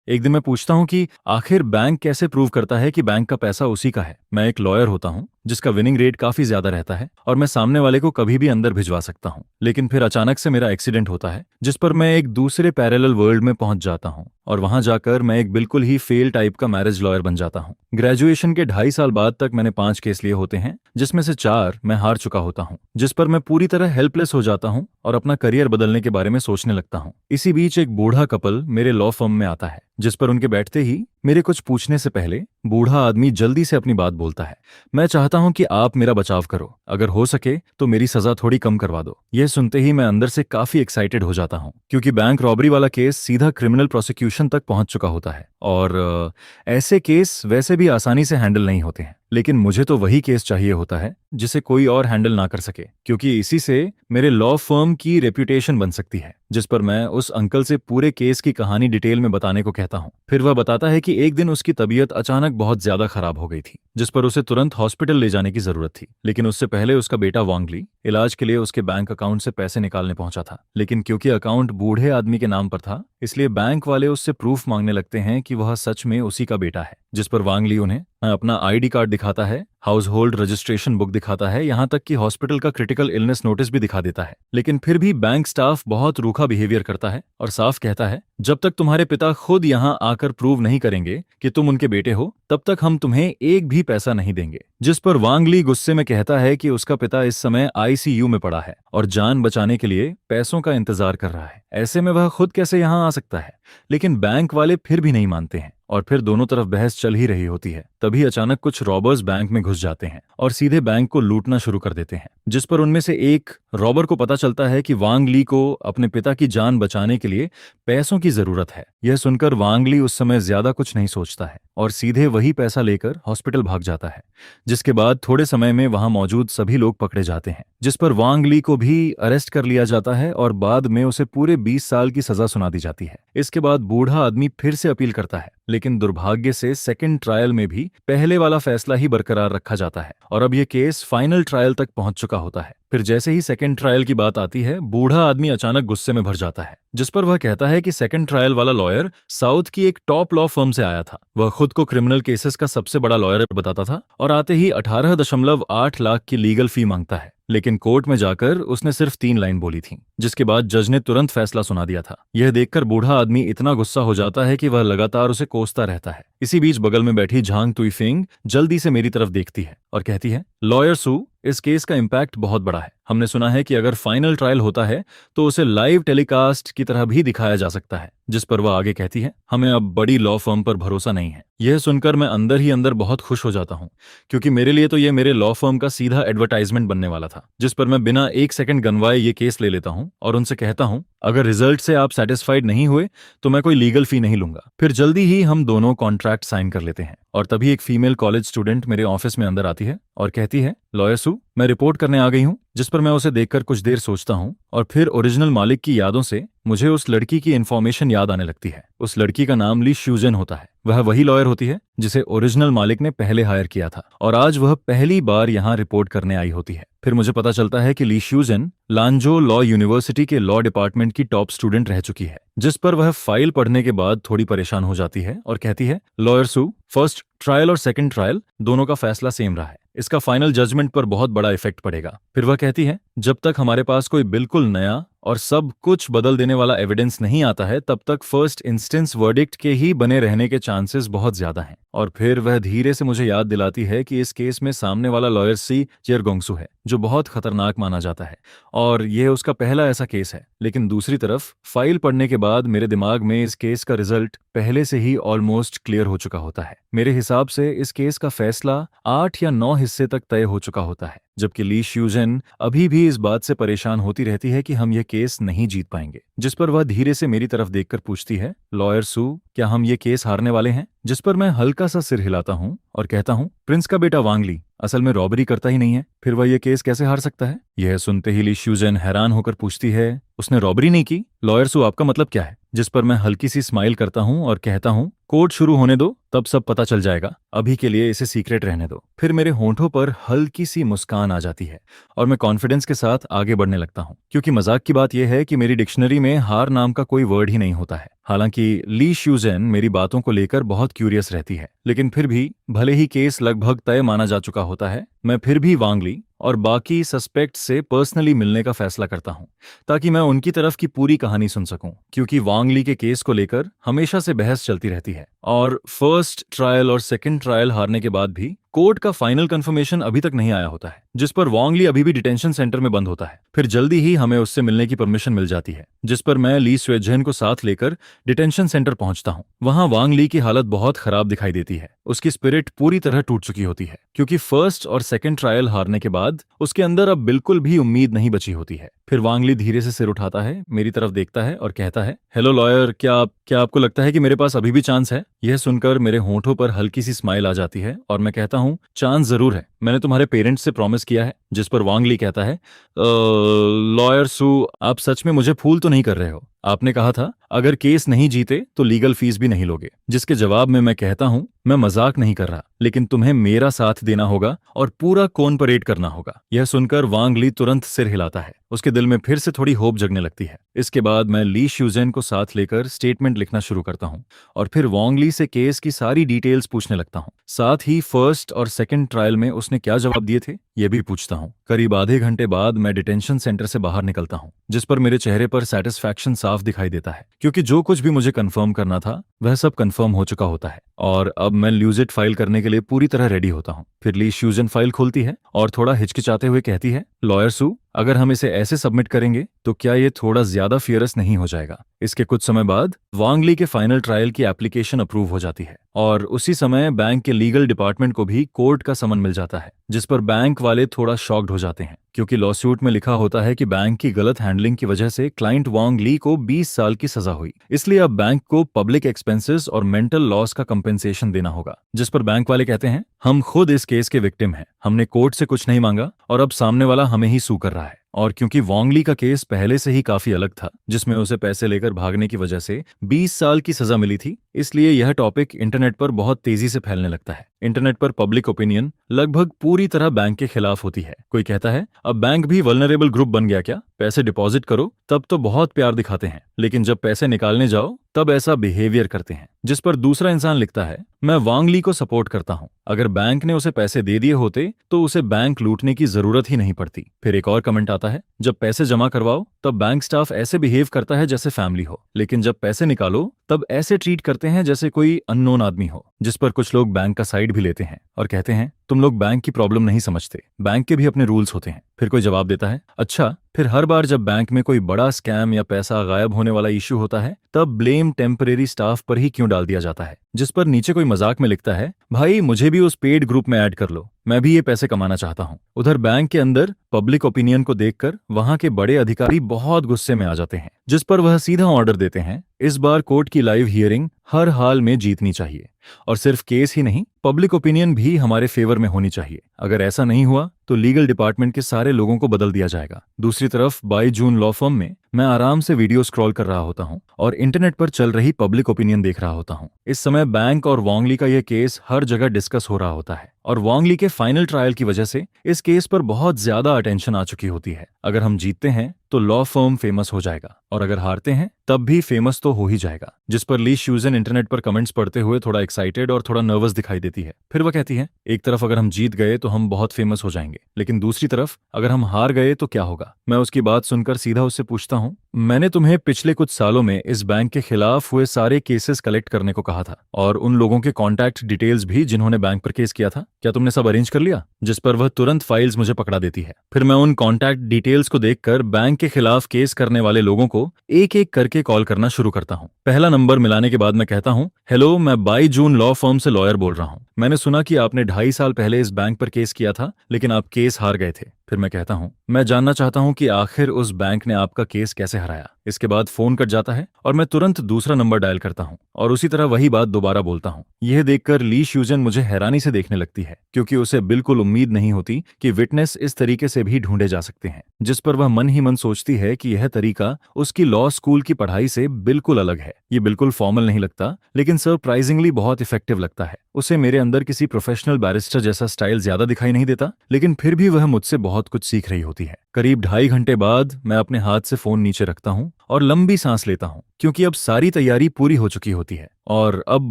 एक दिन मैं पूछता हूँ कि आखिर बैंक कैसे प्रूव करता है कि बैंक का पैसा उसी का है। मैं एक लॉयर होता हूँ जिसका विनिंग रेट काफी ज्यादा रहता है और मैं सामने वाले को कभी भी अंदर भिजवा सकता हूँ, लेकिन फिर अचानक से मेरा एक्सीडेंट होता है जिस पर मैं एक दूसरे पैरेलल वर्ल्ड में पहुंच जाता हूँ और वहां जाकर मैं एक बिल्कुल ही फेल टाइप का मैरिज लॉयर बन जाता हूँ। ग्रेजुएशन के 2.5 साल बाद तक मैंने 5 केस लिए होते हैं जिसमें से 4 मैं हार चुका होता हूँ, जिस पर मैं पूरी तरह हेल्पलेस हो जाता हूँ और अपना करियर बदलने के बारे में सोचने लगता हूँ। इसी बीच एक बूढ़ा कपल मेरे लॉ फर्म में आता है जिस पर उनके बैठते ही मेरे कुछ पूछने से पहले बूढ़ा आदमी जल्दी से अपनी बात बोलता है। मैं चाहता हूं कि आप मेरा बचाव करो, अगर हो सके तो मेरी सजा थोड़ी कम करवा दो। यह सुनते ही मैं अंदर से काफी एक्साइटेड हो जाता हूं क्योंकि बैंक रॉबरी वाला केस सीधा क्रिमिनल प्रोसिक्यूशन तक पहुंच चुका होता है और ऐसे केस वैसे भी आसानी से हैंडल नहीं होते हैं। लेकिन मुझे तो वही केस चाहिए होता है जिसे कोई और हैंडल ना कर सके, क्योंकि इसी से मेरे लॉ फर्म की रेप्यूटेशन बन सकती है। जिस पर मैं उस अंकल से पूरे केस की कहानी डिटेल में बताने को कहता हूँ। फिर वह बताता है कि एक दिन उसकी तबीयत अचानक बहुत ज्यादा खराब हो गई थी जिस पर उसे तुरंत हॉस्पिटल ले जाने की जरूरत थी, लेकिन उससे पहले उसका बेटा वांगली इलाज के लिए उसके बैंक अकाउंट से पैसे निकालने पहुंचा था। लेकिन क्योंकि अकाउंट बूढ़े आदमी के नाम पर था इसलिए बैंक वाले उससे प्रूफ मांगने लगते हैं कि वह सच में उसी का बेटा है। जिस पर वांगली उन्हें अपना आईडी कार्ड दिखाता है, हाउस होल्ड रजिस्ट्रेशन बुक दिखाता है, यहाँ तक कि हॉस्पिटल का क्रिटिकल इलनेस नोटिस भी दिखा देता है। लेकिन फिर भी बैंक स्टाफ बहुत रूखा बिहेवियर करता है और साफ कहता है जब तक तुम्हारे पिता खुद यहाँ आकर प्रूव नहीं करेंगे कि तुम उनके बेटे हो तब तक हम तुम्हें एक भी पैसा नहीं देंगे। जिस पर वांगली गुस्से में कहता है कि उसका पिता इस समय आईसीयू में पड़ा है और जान बचाने के लिए पैसों का इंतजार कर रहा है, ऐसे में वह खुद कैसे यहाँ आ सकता है। लेकिन बैंक वाले फिर भी नहीं मानते हैं और फिर दोनों तरफ बहस चल ही रही होती है। तभी अचानक कुछ रॉबर्स बैंक में घुस जाते हैं और सीधे बैंक को लूटना शुरू कर देते हैं। जिस पर उनमें से एक रॉबर को पता चलता है कि वांग ली को अपने पिता की जान बचाने के लिए पैसों की जरूरत है। यह सुनकर वांग ली उस समय ज्यादा कुछ नहीं सोचता है और सीधे वही पैसा लेकर हॉस्पिटल भाग जाता है, जिसके बाद थोड़े समय में वहां मौजूद सभी लोग पकड़े जाते हैं। जिस पर वांग ली को भी अरेस्ट कर लिया जाता है और बाद में उसे पूरे 20 साल की सजा सुना दी जाती है। इसके बाद बूढ़ा आदमी फिर से अपील करता है, लेकिन दुर्भाग्य से सेकंड ट्रायल में भी पहले वाला फैसला ही बरकरार रखा जाता है और अब यह केस फाइनल ट्रायल तक पहुंच चुका होता है। फिर जैसे ही सेकंड ट्रायल की बात आती है बूढ़ा आदमी अचानक गुस्से में भर जाता है, जिस पर वह कहता है कि सेकंड ट्रायल वाला लॉयर साउथ की एक टॉप लॉ फर्म से आया था। वह खुद को क्रिमिनल केसेस का सबसे बड़ा लॉयर बताता था और आते ही 18.8 लाख की लीगल फी मांगता है, लेकिन कोर्ट में जाकर उसने सिर्फ 3 लाइन बोली थी, जिसके बाद जज ने तुरंत फैसला सुना दिया था। यह देखकर बूढ़ा आदमी इतना गुस्सा हो जाता है कि वह लगातार उसे कोसता रहता है। इसी बीच बगल में बैठी झांग तुइफिंग जल्दी से मेरी तरफ देखती है और कहती है, लॉयर सू, इस केस का इम्पैक्ट बहुत बड़ा है। हमने सुना है कि अगर फाइनल ट्रायल होता है तो उसे लाइव टेलीकास्ट की तरह भी दिखाया जा सकता है। जिस पर वह आगे कहती है, हमें अब बड़ी लॉ फर्म पर भरोसा नहीं है। यह सुनकर मैं अंदर ही अंदर बहुत खुश हो जाता हूँ, क्योंकि मेरे लिए तो यह मेरे लॉ फर्म का सीधा एडवर्टाइजमेंट बनने वाला था। जिस पर मैं बिना 1 सेकंड गंवाए ये केस ले लेता हूँ और उनसे कहता हूँ, अगर रिजल्ट से आप सेटिस्फाइड नहीं हुए तो मैं कोई लीगल फी नहीं लूंगा। फिर जल्दी ही हम दोनों कॉन्ट्रैक्ट साइन कर लेते हैं और तभी एक फीमेल कॉलेज स्टूडेंट मेरे ऑफिस में अंदर आती है और कहती है, लॉयर सू, मैं रिपोर्ट करने आ गई हूँ। जिस पर मैं उसे देखकर कुछ देर सोचता हूँ और फिर ओरिजिनल मालिक की यादों से मुझे उस लड़की की इन्फॉर्मेशन याद आने लगती है। उस लड़की का नाम ली श्यूजेन होता है। वह वही लॉयर होती है जिसे ओरिजिनल मालिक ने पहले हायर किया था और आज वह पहली बार यहाँ रिपोर्ट करने आई होती है। फिर मुझे पता चलता है कि ली श्यूजेन लांजो लॉ यूनिवर्सिटी के लॉ डिपार्टमेंट की टॉप स्टूडेंट रह चुकी है। जिस पर वह फाइल पढ़ने के बाद थोड़ी परेशान हो जाती है और कहती है, लॉयर सू, फर्स्ट ट्रायल और सेकंड ट्रायल दोनों का फैसला सेम रहा है, इसका फाइनल जजमेंट पर बहुत बड़ा इफेक्ट पड़ेगा। फिर वह कहती है, जब तक हमारे पास कोई बिल्कुल नया और सब कुछ बदल देने वाला एविडेंस नहीं आता है तब तक फर्स्ट इंस्टेंस वर्डिक्ट के ही बने रहने के चांसेस बहुत ज्यादा हैं। और फिर वह धीरे से मुझे याद दिलाती है कि इस केस में सामने वाला लॉयर सी चियरगोंगसू है, जो बहुत खतरनाक माना जाता है और यह उसका पहला ऐसा केस है। लेकिन दूसरी तरफ फाइल पढ़ने के बाद मेरे दिमाग में इस केस का रिजल्ट पहले से ही ऑलमोस्ट क्लियर हो चुका होता है। मेरे हिसाब से इस केस का फैसला 8 या 9 हिस्से तक तय हो चुका होता है, जबकि ली श्यूजेन अभी भी इस बात से परेशान होती रहती है कि हम यह केस नहीं जीत पाएंगे। जिस पर वह धीरे से मेरी तरफ देखकर पूछती है, लॉयर सू, क्या हम ये केस हारने वाले हैं? जिस पर मैं हल्का सा सिर हिलाता हूँ और कहता हूँ, प्रिंस का बेटा वांगली असल में रॉबरी करता ही नहीं है, फिर वह ये केस कैसे हार सकता है? यह सुनते ही ली श्यूजेन हैरान होकर पूछती है, उसने रॉबरी नहीं की? लॉयर सू, आपका मतलब क्या है? जिस पर मैं हल्की सी स्माइल करता हूँ और कहता हूँ कोर्ट शुरू होने दो, तब सब पता चल जाएगा, अभी के लिए इसे सीक्रेट रहने दो। फिर मेरे होंठों पर हल्की सी मुस्कान आ जाती है और मैं कॉन्फिडेंस के साथ आगे बढ़ने लगता हूँ, क्योंकि मजाक की बात यह है कि मेरी डिक्शनरी में हार नाम का कोई वर्ड ही नहीं होता है। हालांकि ली श्यूजेन मेरी बातों को लेकर बहुत क्यूरियस रहती है, लेकिन फिर भी भले ही केस लगभग तय माना जा चुका होता है, मैं फिर भी वांग ली और बाकी सस्पेक्ट से पर्सनली मिलने का फैसला करता हूं, ताकि मैं उनकी तरफ की पूरी कहानी सुन सकूं, क्योंकि वांग ली के केस को लेकर हमेशा से बहस चलती रहती है और फर्स्ट ट्रायल और सेकंड ट्रायल हारने के बाद भी कोर्ट का फाइनल कंफर्मेशन अभी तक नहीं आया होता है, जिस पर वांग ली अभी भी डिटेंशन सेंटर में बंद होता है। फिर जल्दी ही हमें उससे मिलने की परमिशन मिल जाती है, जिस पर मैं ली स्वेजन को साथ लेकर डिटेंशन सेंटर पहुंचता हूं। वहां वांग ली की हालत बहुत खराब दिखाई देती है, उसकी स्पिरिट पूरी तरह टूट चुकी होती है, क्योंकि फर्स्ट और सेकंड ट्रायल हारने के बाद उसके अंदर अब बिल्कुल भी उम्मीद नहीं बची होती है। फिर वांग ली धीरे से सिर उठाता है, मेरी तरफ देखता है और कहता है, हेलो लॉयर, क्या आपको लगता है कि मेरे पास अभी भी चांस है? यह सुनकर मेरे होंठों पर हल्की सी स्माइल आ जाती है और मैं कहता हूँ, चांस जरूर है, मैंने तुम्हारे पेरेंट्स से प्रॉमिस किया है। जिस पर वांग ली कहता है, लॉयर सू, आप सच में मुझे फूल तो नहीं कर रहे हो? आपने कहा था अगर केस नहीं जीते तो लीगल फीस भी नहीं लोगे। जिसके जवाब में मैं कहता हूं, मैं मजाक नहीं कर रहा, लेकिन तुम्हें मेरा साथ देना होगा और पूरा कोऑपरेट करना होगा। यह सुनकर वांग ली तुरंत सिर हिलाता है, उसके दिल में फिर से थोड़ी होप जगने लगती है। इसके बाद मैं ली श्यूजेन को साथ लेकर स्टेटमेंट लिखना शुरू करता हूं और फिर वांग ली से केस की सारी डिटेल्स पूछने लगता हूं। साथ ही फर्स्ट और सेकंड ट्रायल में उसने क्या जवाब दिए थे यह भी पूछता हूं। करीब आधे घंटे बाद मैं डिटेंशन सेंटर से बाहर निकलता हूं, जिस पर मेरे चेहरे पर सेटिस्फैक्शन साफ दिखाई देता है, क्योंकि जो कुछ भी मुझे कंफर्म करना था वह सब कंफर्म हो चुका होता है और अब मैं ल्यूजिट फाइल करने के लिए पूरी तरह रेडी होता हूं। फिर ली श्यूजेन फाइल खोलती है और थोड़ा हिचकिचाते हुए कहती है, लॉयर सू, अगर हम इसे ऐसे सबमिट करेंगे तो क्या ये थोड़ा ज्यादा फियरस नहीं हो जाएगा? इसके कुछ समय बाद वांग ली के फाइनल ट्रायल की एप्लीकेशन अप्रूव हो जाती है और उसी समय बैंक के लीगल डिपार्टमेंट को भी कोर्ट का समन मिल जाता है, जिस पर बैंक वाले थोड़ा शॉक्ड हो जाते हैं, क्योंकि लॉसूट में लिखा होता है कि बैंक की गलत हैंडलिंग की वजह से क्लाइंट वांग ली को 20 साल की सजा हुई, इसलिए अब बैंक को पब्लिक एक्सपेंसेस और मेंटल लॉस का कंपेंसेशन देना होगा। जिस पर बैंक वाले कहते हैं, हम खुद इस केस के विक्टिम हैं, हमने कोर्ट से कुछ नहीं मांगा और अब सामने वाला हमें ही सू कर रहा है। और क्योंकि वांग ली का केस पहले से ही काफी अलग था, जिसमें उसे पैसे लेकर भागने की वजह से 20 साल की सजा मिली थी, इसलिए यह टॉपिक इंटरनेट पर बहुत तेजी से फैलने लगता है। इंटरनेट पर पब्लिक ओपिनियन लगभग पूरी तरह बैंक के खिलाफ होती है। कोई कहता है, अब बैंक भी वल्नरेबल ग्रुप बन गया क्या? पैसे डिपॉजिट करो तब तो बहुत प्यार दिखाते हैं, लेकिन जब पैसे निकालने जाओ तब ऐसा बिहेवियर करते हैं। जिस पर दूसरा इंसान लिखता है, मैं वांग ली को सपोर्ट करता हूं, अगर बैंक ने उसे पैसे दे दिए होते तो उसे बैंक लूटने की जरूरत ही नहीं पड़ती। फिर एक और कमेंट आता है, जब पैसे जमा करवाओ तब बैंक स्टाफ ऐसे बिहेव करता है जैसे फैमिली हो, लेकिन जब पैसे निकालो तब ऐसे ट्रीट करते हैं जैसे कोई अननोन आदमी हो। जिस पर कुछ लोग बैंक का साइड भी लेते हैं और कहते हैं, तुम लोग बैंक की प्रॉब्लम नहीं समझते, बैंक के भी अपने रूल्स होते हैं। फिर कोई जवाब देता है, अच्छा, फिर हर बार जब बैंक में कोई बड़ा स्कैम या पैसा गायब होने वाला इश्यू होता है तब ब्लेम टेम्परेरी स्टाफ पर ही क्यों डाल दिया जाता है? जिस पर नीचे कोई मजाक में लिखता है, भाई मुझे भी उस पेड ग्रुप में ऐड कर लो, मैं भी ये पैसे कमाना चाहता हूँ। उधर बैंक के अंदर पब्लिक ओपिनियन को देखकर वहां के बड़े अधिकारी बहुत गुस्से में आ जाते हैं, जिस पर वह सीधा ऑर्डर देते हैं, इस बार कोर्ट की लाइव हियरिंग हर हाल में जीतनी चाहिए और सिर्फ केस ही नहीं, पब्लिक ओपिनियन भी हमारे फेवर में होनी चाहिए। अगर ऐसा नहीं हुआ तो लीगल डिपार्टमेंट के सारे लोगों को बदल दिया जाएगा। दूसरी तरफ बाई जून लॉ फर्म में मैं आराम से वीडियो स्क्रॉल कर रहा होता हूं और इंटरनेट पर चल रही पब्लिक ओपिनियन देख रहा होता हूं। इस समय बैंक और वांग ली का यह केस हर जगह डिस्कस हो रहा होता है और वांग ली के फाइनल ट्रायल की वजह से इस केस पर बहुत ज्यादा अटेंशन आ चुकी होती है। अगर हम जीतते हैं तो लॉ फर्म फेमस हो जाएगा और अगर हारते हैं तब भी फेमस तो हो ही जाएगा। जिस पर ली श्यूजेन इंटरनेट पर कमेंट्स पढ़ते हुए थोड़ा एक्साइटेड और थोड़ा नर्वस दिखाई देती है। फिर वह कहती है, एक तरफ अगर हम जीत गए तो हम बहुत फेमस हो जाएंगे, लेकिन दूसरी तरफ अगर हम हार गए तो क्या होगा? मैं उसकी बात सुनकर सीधा उससे पूछता हूँ, मैंने तुम्हें पिछले कुछ सालों में इस बैंक के खिलाफ हुए सारे केसेस कलेक्ट करने को कहा था और उन लोगों के कॉन्टैक्ट डिटेल्स भी जिन्होंने बैंक पर केस किया था, क्या तुमने सब अरेंज कर लिया? जिस पर वह तुरंत फाइल्स मुझे पकड़ा देती है। फिर मैं उन कॉन्टैक्ट डिटेल्स को देखकर बैंक के खिलाफ केस करने वाले लोगों को एक एक करके कॉल करना शुरू करता हूँ। पहला नंबर मिलाने के बाद मैं कहता हूँ, हेलो, मैं बाई जून लॉ फर्म से लॉयर बोल रहा हूँ। मैंने सुना कि आपने 2.5 साल पहले इस बैंक पर केस किया था, लेकिन आप केस हार गए थे। फिर मैं कहता हूँ, मैं जानना चाहता हूँ कि आखिर उस बैंक ने आपका केस कैसे हराया। इसके बाद फोन कट जाता है और मैं तुरंत दूसरा नंबर डायल करता हूँ और उसी तरह वही बात दोबारा बोलता हूँ। यह देखकर ली श्यूजन मुझे हैरानी से देखने लगती है, क्योंकि उसे बिल्कुल उम्मीद नहीं होती कि विटनेस इस तरीके से भी ढूंढे जा सकते हैं, जिस पर वह मन ही मन सोचती है कि यह तरीका उसकी लॉ स्कूल की पढ़ाई से बिल्कुल अलग है। ये बिल्कुल फॉर्मल नहीं लगता, लेकिन सरप्राइजिंगली बहुत इफेक्टिव लगता है। उसे मेरे अंदर किसी प्रोफेशनल बैरिस्टर जैसा स्टाइल ज्यादा दिखाई नहीं देता, लेकिन फिर भी वह मुझसे बहुत कुछ सीख रही होती है। करीब 2.5 घंटे बाद मैं अपने हाथ से फोन नीचे रखता हूँ और लंबी सांस लेता हूँ, क्योंकि अब सारी तैयारी पूरी हो चुकी होती है और अब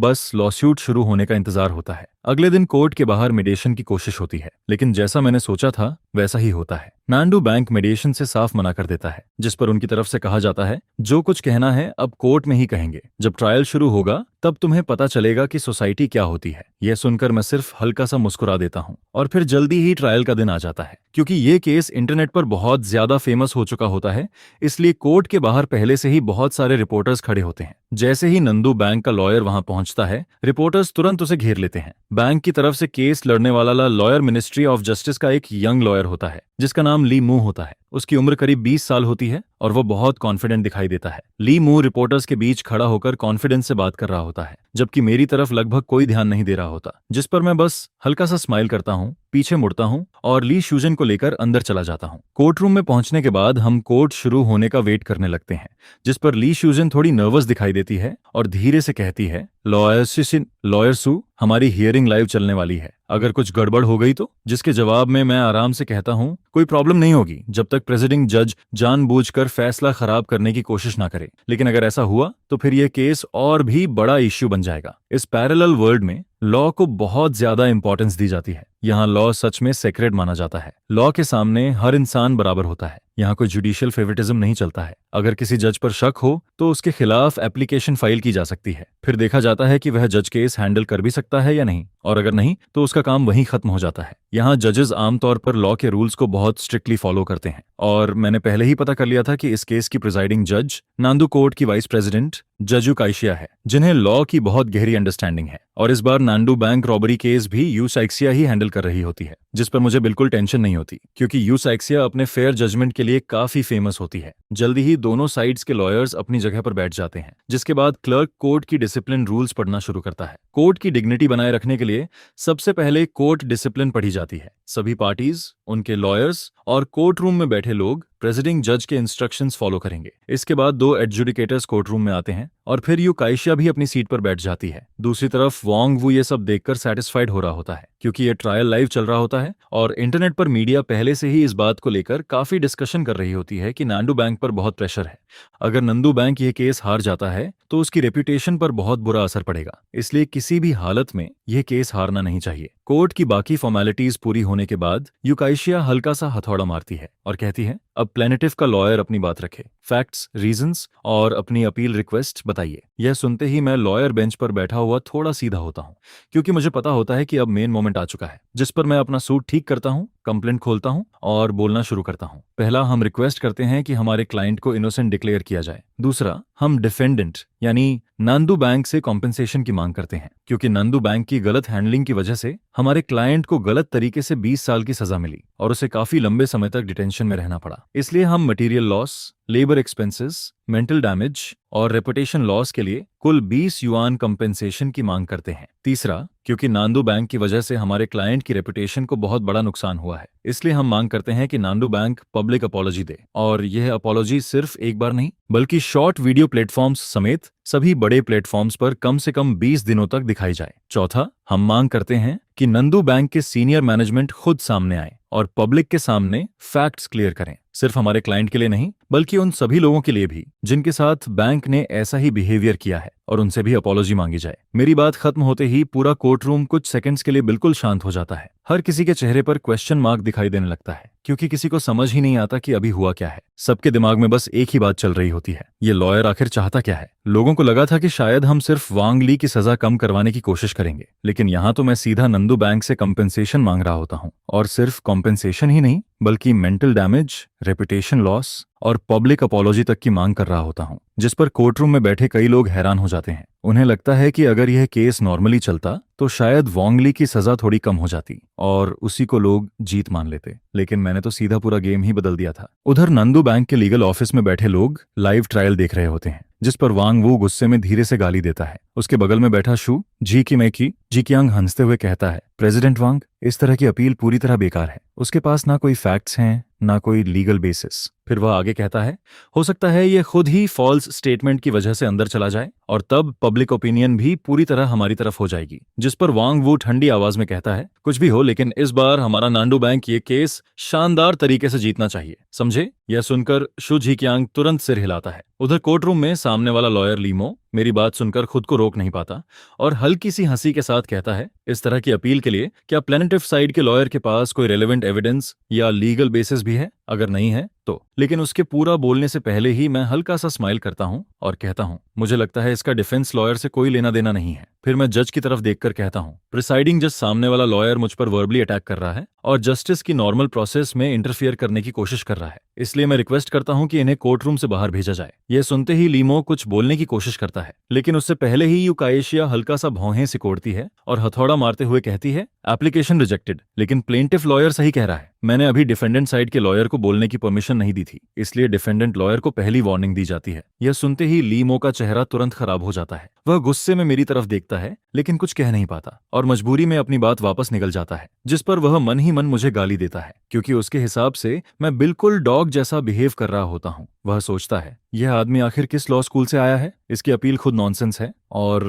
बस लॉसूट शुरू होने का इंतजार होता है। अगले दिन कोर्ट के बाहर मेडिएशन की कोशिश होती है, लेकिन जैसा मैंने सोचा था वैसा ही होता है। नांडू बैंक मेडिएशन से साफ मना कर देता है, जिस पर उनकी तरफ से कहा जाता है जो कुछ कहना है अब कोर्ट में ही कहेंगे। जब ट्रायल शुरू होगा तब तुम्हें पता चलेगा कि सोसाइटी क्या होती है। यह सुनकर मैं सिर्फ हल्का सा मुस्कुरा देता हूँ और फिर जल्दी ही ट्रायल का दिन आ जाता है। क्योंकि ये केस इंटरनेट पर बहुत ज्यादा फेमस हो चुका होता है, इसलिए कोर्ट के बाहर पहले से ही बहुत सारे रिपोर्टर्स खड़े होते हैं। जैसे ही नंदू बैंक का लॉयर वहां पहुंचता है, रिपोर्टर्स तुरंत उसे घेर लेते हैं। बैंक की तरफ से केस लड़ने वाला लॉयर मिनिस्ट्री ऑफ जस्टिस का एक यंग लॉयर होता है, जिसका नाम ली मू होता है। उसकी उम्र करीब 20 साल होती है और वो बहुत कॉन्फिडेंट दिखाई देता है। ली मू रिपोर्टर्स के बीच खड़ा होकर कॉन्फिडेंस से बात कर रहा होता है, जबकि मेरी तरफ लगभग कोई ध्यान नहीं दे रहा होता, जिस पर मैं बस हल्का सा स्माइल करता हूँ, पीछे मुड़ता हूँ और ली श्यूजन को लेकर अंदर चला जाता हूँ। कोर्ट रूम में पहुंचने के बाद हम कोर्ट शुरू होने का वेट करने लगते हैं, जिस पर ली श्यूजन थोड़ी नर्वस दिखाई देती है और धीरे से कहती है, लॉयर सू, हमारी हियरिंग लाइव चलने वाली है, अगर कुछ गड़बड़ हो गई तो? जिसके जवाब में मैं आराम से कहता हूँ, कोई प्रॉब्लम नहीं होगी जब तक प्रेसिडिंग जज जानबूझकर फैसला खराब करने की कोशिश ना करे, लेकिन अगर ऐसा हुआ तो फिर यह केस और भी बड़ा इश्यू बन जाएगा। इस पैरेलल वर्ल्ड में लॉ को बहुत ज्यादा इंपॉर्टेंस दी जाती है। यहाँ लॉ सच में सेक्रेड माना जाता है। लॉ के सामने हर इंसान बराबर होता है। यहाँ कोई जुडिशियल फेवरेटिज्म नहीं चलता है। अगर किसी जज पर शक हो तो उसके खिलाफ एप्लीकेशन फाइल की जा सकती है, फिर देखा जाता है कि वह जज केस हैंडल कर भी सकता है या नहीं, और अगर नहीं तो उसका काम वहीं खत्म हो जाता है। यहाँ जजेस आमतौर पर लॉ के रूल्स को बहुत स्ट्रिक्टली फॉलो करते हैं, और मैंने पहले ही पता कर लिया था कि इस केस की प्रिजाइडिंग जज नांदू कोर्ट की वाइस प्रेसिडेंट जजू काइशिया है, जिन्हें लॉ की बहुत गहरी अंडरस्टैंडिंग है। और इस बार नांडू बैंक रॉबरी केस भी यूसाइक्सिया ही हैंडल कर रही होती है, जिस पर मुझे बिल्कुल टेंशन नहीं होती, क्योंकि यूसाइक्सिया अपने फेयर जजमेंट के लिए काफी फेमस होती है। जल्दी ही दोनों साइड्स के लॉयर्स अपनी जगह पर बैठ जाते हैं, जिसके बाद क्लर्क कोर्ट की डिसिप्लिन रूल्स पढ़ना शुरू करता है। कोर्ट की डिग्निटी बनाए रखने के लिए सबसे पहले कोर्ट डिसिप्लिन पढ़ी जाती है। सभी पार्टीज, उनके लॉयर्स और कोर्ट रूम में बैठे लोग प्रेसिडिंग जज के इंस्ट्रक्शंस फॉलो करेंगे। इसके बाद 2 एडजुडिकेटर्स कोर्ट रूम में आते हैं और फिर यू काइशिया भी अपनी सीट पर बैठ जाती है। दूसरी तरफ वोंग वू ये सब देखकर सेटिस्फाइड हो रहा होता है, क्योंकि ये ट्रायल लाइव चल रहा होता है और इंटरनेट पर मीडिया पहले से ही इस बात को लेकर काफी डिस्कशन कर रही होती है कि नांडू बैंक पर बहुत प्रेशर है। अगर नंदू बैंक ये केस हार जाता है तो उसकी रेपुटेशन पर बहुत बुरा असर पड़ेगा, इसलिए किसी भी हालत में यह केस हारना नहीं चाहिए। कोर्ट की बाकी फॉर्मेलिटीज पूरी होने के बाद यूकाइशिया हल्का सा हथौड़ा मारती है और कहती है, अब प्लेनेटिव का लॉयर अपनी बात रखे, फैक्ट्स, रीजंस और अपनी अपील रिक्वेस्ट बताइए। यह सुनते ही मैं लॉयर बेंच पर बैठा हुआ थोड़ा सीधा होता हूँ, क्योंकि मुझे पता होता है कि अब मेन मोमेंट आ चुका है, जिस पर मैं अपना सूट ठीक करता हूँ, कंप्लेंट खोलता हूँ और बोलना शुरू करता हूँ। पहला, हम रिक्वेस्ट करते हैं कि हमारे क्लाइंट को इनोसेंट डिक्लेयर किया जाए। दूसरा, हम डिफेंडेंट यानी नांदू बैंक से कॉम्पेंसेशन की मांग करते हैं, क्योंकि नांदू बैंक की गलत हैंडलिंग की वजह से हमारे क्लाइंट को गलत तरीके से 20 साल की सजा मिली और उसे काफी लंबे समय तक डिटेंशन में रहना पड़ा। इसलिए हम material loss, labour expenses, mental damage और रेपुटेशन लॉस के लिए कुल 20 युआन कंपेंसेशन की मांग करते हैं। तीसरा, क्योंकि नांदू बैंक की वजह से हमारे क्लाइंट की रेपुटेशन को बहुत बड़ा नुकसान हुआ है, इसलिए हम मांग करते हैं कि नांदू बैंक पब्लिक अपॉलॉजी दे, और यह अपॉलॉजी सिर्फ एक बार नहीं बल्कि शॉर्ट वीडियो प्लेटफॉर्म्स समेत सभी बड़े प्लेटफॉर्म्स पर कम से कम 20 दिनों तक दिखाई जाए। चौथा, हम मांग करते हैं कि नंदू बैंक के सीनियर मैनेजमेंट खुद सामने आए और पब्लिक के सामने फैक्ट्स क्लियर करें, सिर्फ हमारे क्लाइंट के लिए नहीं बल्कि उन सभी लोगों के लिए भी जिनके साथ बैंक ने ऐसा ही बिहेवियर किया है, और उनसे भी अपॉलॉजी मांगी जाए। मेरी बात खत्म होते ही पूरा कोर्ट रूम कुछ सेकंड्स के लिए बिल्कुल शांत हो जाता है। हर किसी के चेहरे पर क्वेश्चन मार्क दिखाई देने लगता है, क्योंकि किसी को समझ ही नहीं आता कि अभी हुआ क्या है। सबके दिमाग में बस एक ही बात चल रही होती है, ये लॉयर आखिर चाहता क्या है। लोगों को लगा था कि शायद हम सिर्फ वांग ली की सजा कम करवाने की कोशिश करेंगे, लेकिन यहाँ तो मैं सीधा नंदू बैंक से कंपेंसेशन मांग रहा होता हूँ, और सिर्फ कंपेंसेशन ही नहीं बल्कि मेंटल डैमेज, रेपुटेशन लॉस और पब्लिक अपॉलॉजी तक की मांग कर रहा होता हूँ। जिस पर कोर्ट रूम में बैठे कई लोग हैरान हो जाते हैं। उन्हें लगता है कि अगर यह केस नॉर्मली चलता तो शायद वॉन्ग ली की सजा थोड़ी कम हो जाती और उसी को लोग जीत मान लेते, लेकिन मैंने तो सीधा पूरा गेम ही बदल दिया था। उधर नंदू बैंक के लीगल ऑफिस में बैठे लोग लाइव ट्रायल देख रहे होते हैं, जिस पर वांग वू गुस्से में धीरे से गाली देता है। उसके बगल में बैठा शू जी की मैकी जी कियांग हंसते हुए कहता है, प्रेसिडेंट वांग, इस तरह की अपील पूरी तरह बेकार है। उसके पास ना कोई फैक्ट्स हैं ना कोई लीगल बेसिस। फिर वह आगे कहता है, हो सकता है ये खुद ही फॉल्स स्टेटमेंट की वजह से अंदर चला जाए और तब पब्लिक ओपिनियन भी पूरी तरह हमारी तरफ हो जाएगी। जिस पर वांग वू ठंडी आवाज में कहता है, कुछ भी हो लेकिन इस बार हमारा नांडू बैंक ये केस शानदार तरीके से जीतना चाहिए, समझे? यह सुनकर शू झिकियांग तुरंत सिर हिलाता है। उधर कोर्ट रूम में सामने वाला लॉयर लीमो मेरी बात सुनकर खुद को रोक नहीं पाता और हल्की सी हंसी के साथ कहता है, इस तरह की अपील के लिए क्या प्लेनेटिव साइड के लॉयर के पास कोई रेलेवेंट एविडेंस या लीगल बेसिस भी है? अगर नहीं है तो। लेकिन उसके पूरा बोलने से पहले ही मैं हल्का सा स्माइल करता हूं और कहता हूं, मुझे लगता है इसका डिफेंस लॉयर से कोई लेना देना नहीं है। फिर मैं जज की तरफ देखकर कहता हूं, प्रिसाइडिंग जज, सामने वाला लॉयर मुझ पर वर्बली अटैक कर रहा है और जस्टिस की नॉर्मल प्रोसेस में इंटरफियर करने की कोशिश कर रहा है, इसलिए मैं रिक्वेस्ट करता हूं कि इन्हें कोर्ट रूम से बाहर भेजा जाए। यह सुनते ही लीमो कुछ बोलने की कोशिश करता है, लेकिन उससे पहले ही यूकाएशिया हल्का सा भौहें सिकोड़ती है और हथौड़ा मारते हुए कहती है, एप्लीकेशन रिजेक्टेड। लेकिन प्लेंटिफ लॉयर सही कह रहा है, मैंने अभी डिफेंडेंट साइड के लॉयर को बोलने की परमिशन नहीं दी थी, इसलिए डिफेंडेंट लॉयर को पहली वार्निंग दी जाती है। यह सुनते ही लीमो का चेहरा तुरंत खराब हो जाता है। वह गुस्से में मेरी तरफ देखता है लेकिन कुछ कह नहीं पाता और मजबूरी में अपनी बात वापस निकल जाता है, जिस पर वह मन ही मन मुझे गाली देता है, क्योंकि उसके हिसाब से मैं बिल्कुल डॉग जैसा बिहेव कर रहा होता हूँ। वह सोचता है, यह आदमी आखिर किस लॉ स्कूल से आया है, इसकी अपील खुद नॉनसेंस है। और